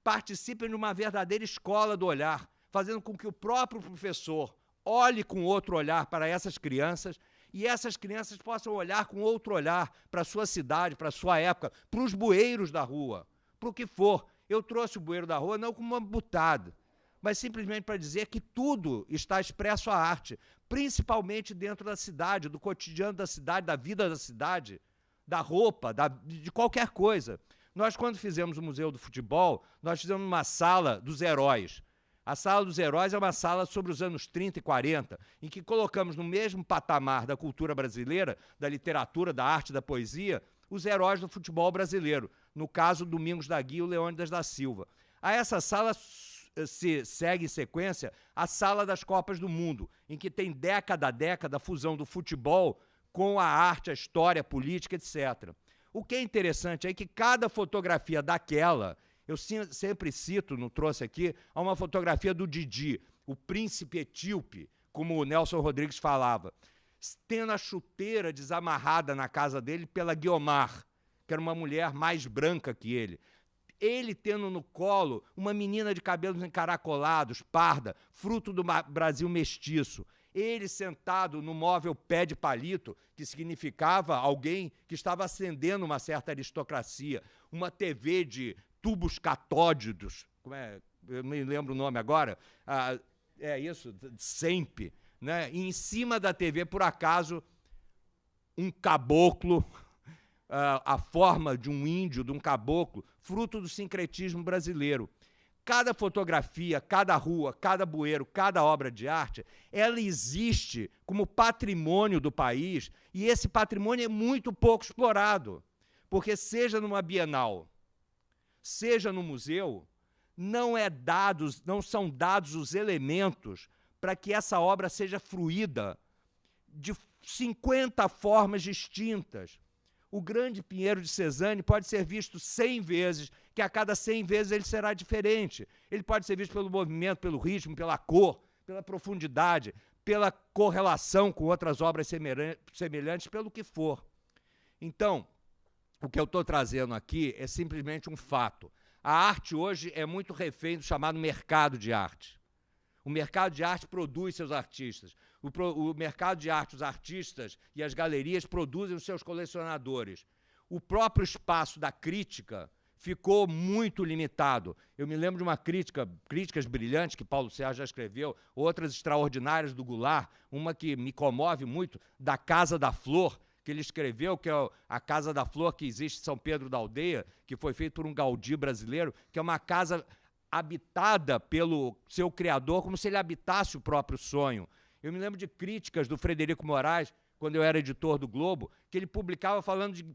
Speaker 5: participem de uma verdadeira escola do olhar, fazendo com que o próprio professor olhe com outro olhar para essas crianças e essas crianças possam olhar com outro olhar para a sua cidade, para a sua época, para os bueiros da rua, para o que for. Eu trouxe o bueiro da rua não como uma butada, mas simplesmente para dizer que tudo está expresso à arte, principalmente dentro da cidade, do cotidiano da cidade, da vida da cidade, da roupa, de qualquer coisa. Nós, quando fizemos o Museu do Futebol, nós fizemos uma sala dos heróis. A Sala dos Heróis é uma sala sobre os anos 30 e 40, em que colocamos no mesmo patamar da cultura brasileira, da literatura, da arte, da poesia, os heróis do futebol brasileiro, no caso, Domingos da Guia e o Leônidas da Silva. A essa sala se segue em sequência a Sala das Copas do Mundo, em que tem década a década a fusão do futebol com a arte, a história, a política, etc. O que é interessante é que cada fotografia daquela... Eu sempre cito, não trouxe aqui, uma fotografia do Didi, o príncipe etíope, como o Nelson Rodrigues falava, tendo a chuteira desamarrada na casa dele pela Guiomar, que era uma mulher mais branca que ele. Ele tendo no colo uma menina de cabelos encaracolados, parda, fruto do Brasil mestiço. Ele sentado no móvel pé de palito, que significava alguém que estava ascendendo uma certa aristocracia. Uma TV de tubos catódidos, eu me lembro o nome agora, é isso, SEMP, né? E em cima da TV, por acaso, um caboclo, a forma de um índio, de um caboclo, fruto do sincretismo brasileiro. Cada fotografia, cada rua, cada bueiro, cada obra de arte, ela existe como patrimônio do país, e esse patrimônio é muito pouco explorado, porque seja numa Bienal, seja no museu, não são dados os elementos para que essa obra seja fruída de 50 formas distintas. O grande Pinheiro de Cezanne pode ser visto 100 vezes, que a cada 100 vezes ele será diferente. Ele pode ser visto pelo movimento, pelo ritmo, pela cor, pela profundidade, pela correlação com outras obras semelhantes, pelo que for. Então, o que eu estou trazendo aqui é simplesmente um fato. A arte hoje é muito refém do chamado mercado de arte. O mercado de arte produz seus artistas. O mercado de arte, os artistas e as galerias produzem os seus colecionadores. O próprio espaço da crítica ficou muito limitado. Eu me lembro de uma críticas brilhantes que Paulo Sérgio já escreveu, outras extraordinárias do Goulart, uma que me comove muito, da Casa da Flor, que ele escreveu, que é a Casa da Flor que existe em São Pedro da Aldeia, que foi feito por um Gaudí brasileiro, que é uma casa habitada pelo seu criador, como se ele habitasse o próprio sonho. Eu me lembro de críticas do Frederico Moraes, quando eu era editor do Globo, que ele publicava falando de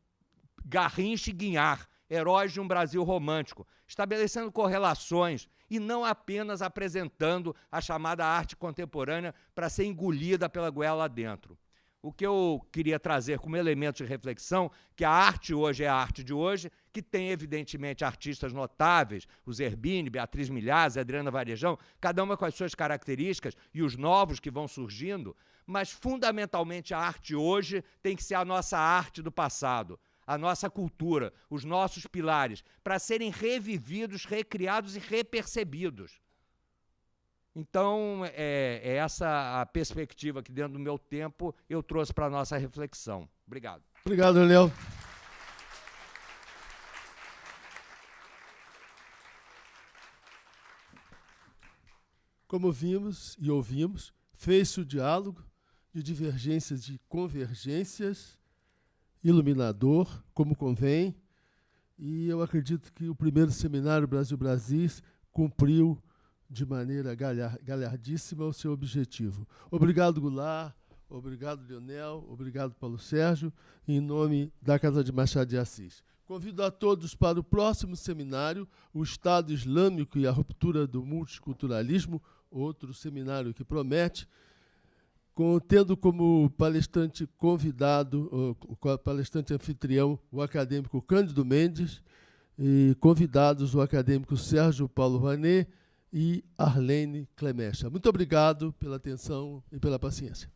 Speaker 5: Garrincha e Guignard, heróis de um Brasil romântico, estabelecendo correlações e não apenas apresentando a chamada arte contemporânea para ser engolida pela goela adentro. O que eu queria trazer como elemento de reflexão, que a arte hoje é a arte de hoje, que tem, evidentemente, artistas notáveis, o Zerbini, Beatriz Milhazes, Adriana Varejão, cada uma com as suas características e os novos que vão surgindo, mas, fundamentalmente, a arte hoje tem que ser a nossa arte do passado, a nossa cultura, os nossos pilares, para serem revividos, recriados e repercebidos. Então, é essa a perspectiva que, dentro do meu tempo, eu trouxe para a nossa reflexão. Obrigado.
Speaker 2: Obrigado, Léo. Como vimos e ouvimos, fez-se o diálogo de divergências e convergências, iluminador, como convém, e eu acredito que o primeiro seminário Brasil-Brasis cumpriu de maneira galhardíssima o seu objetivo. Obrigado, Goulart, obrigado, Leonel, obrigado, Paulo Sérgio, em nome da Casa de Machado de Assis. Convido a todos para o próximo seminário, o Estado Islâmico e a Ruptura do Multiculturalismo, outro seminário que promete, tendo como palestrante convidado, palestrante anfitrião, o acadêmico Cândido Mendes, e convidados o acadêmico Sérgio Paulo Vanet e Arlene Clemecha. Muito obrigado pela atenção e pela paciência.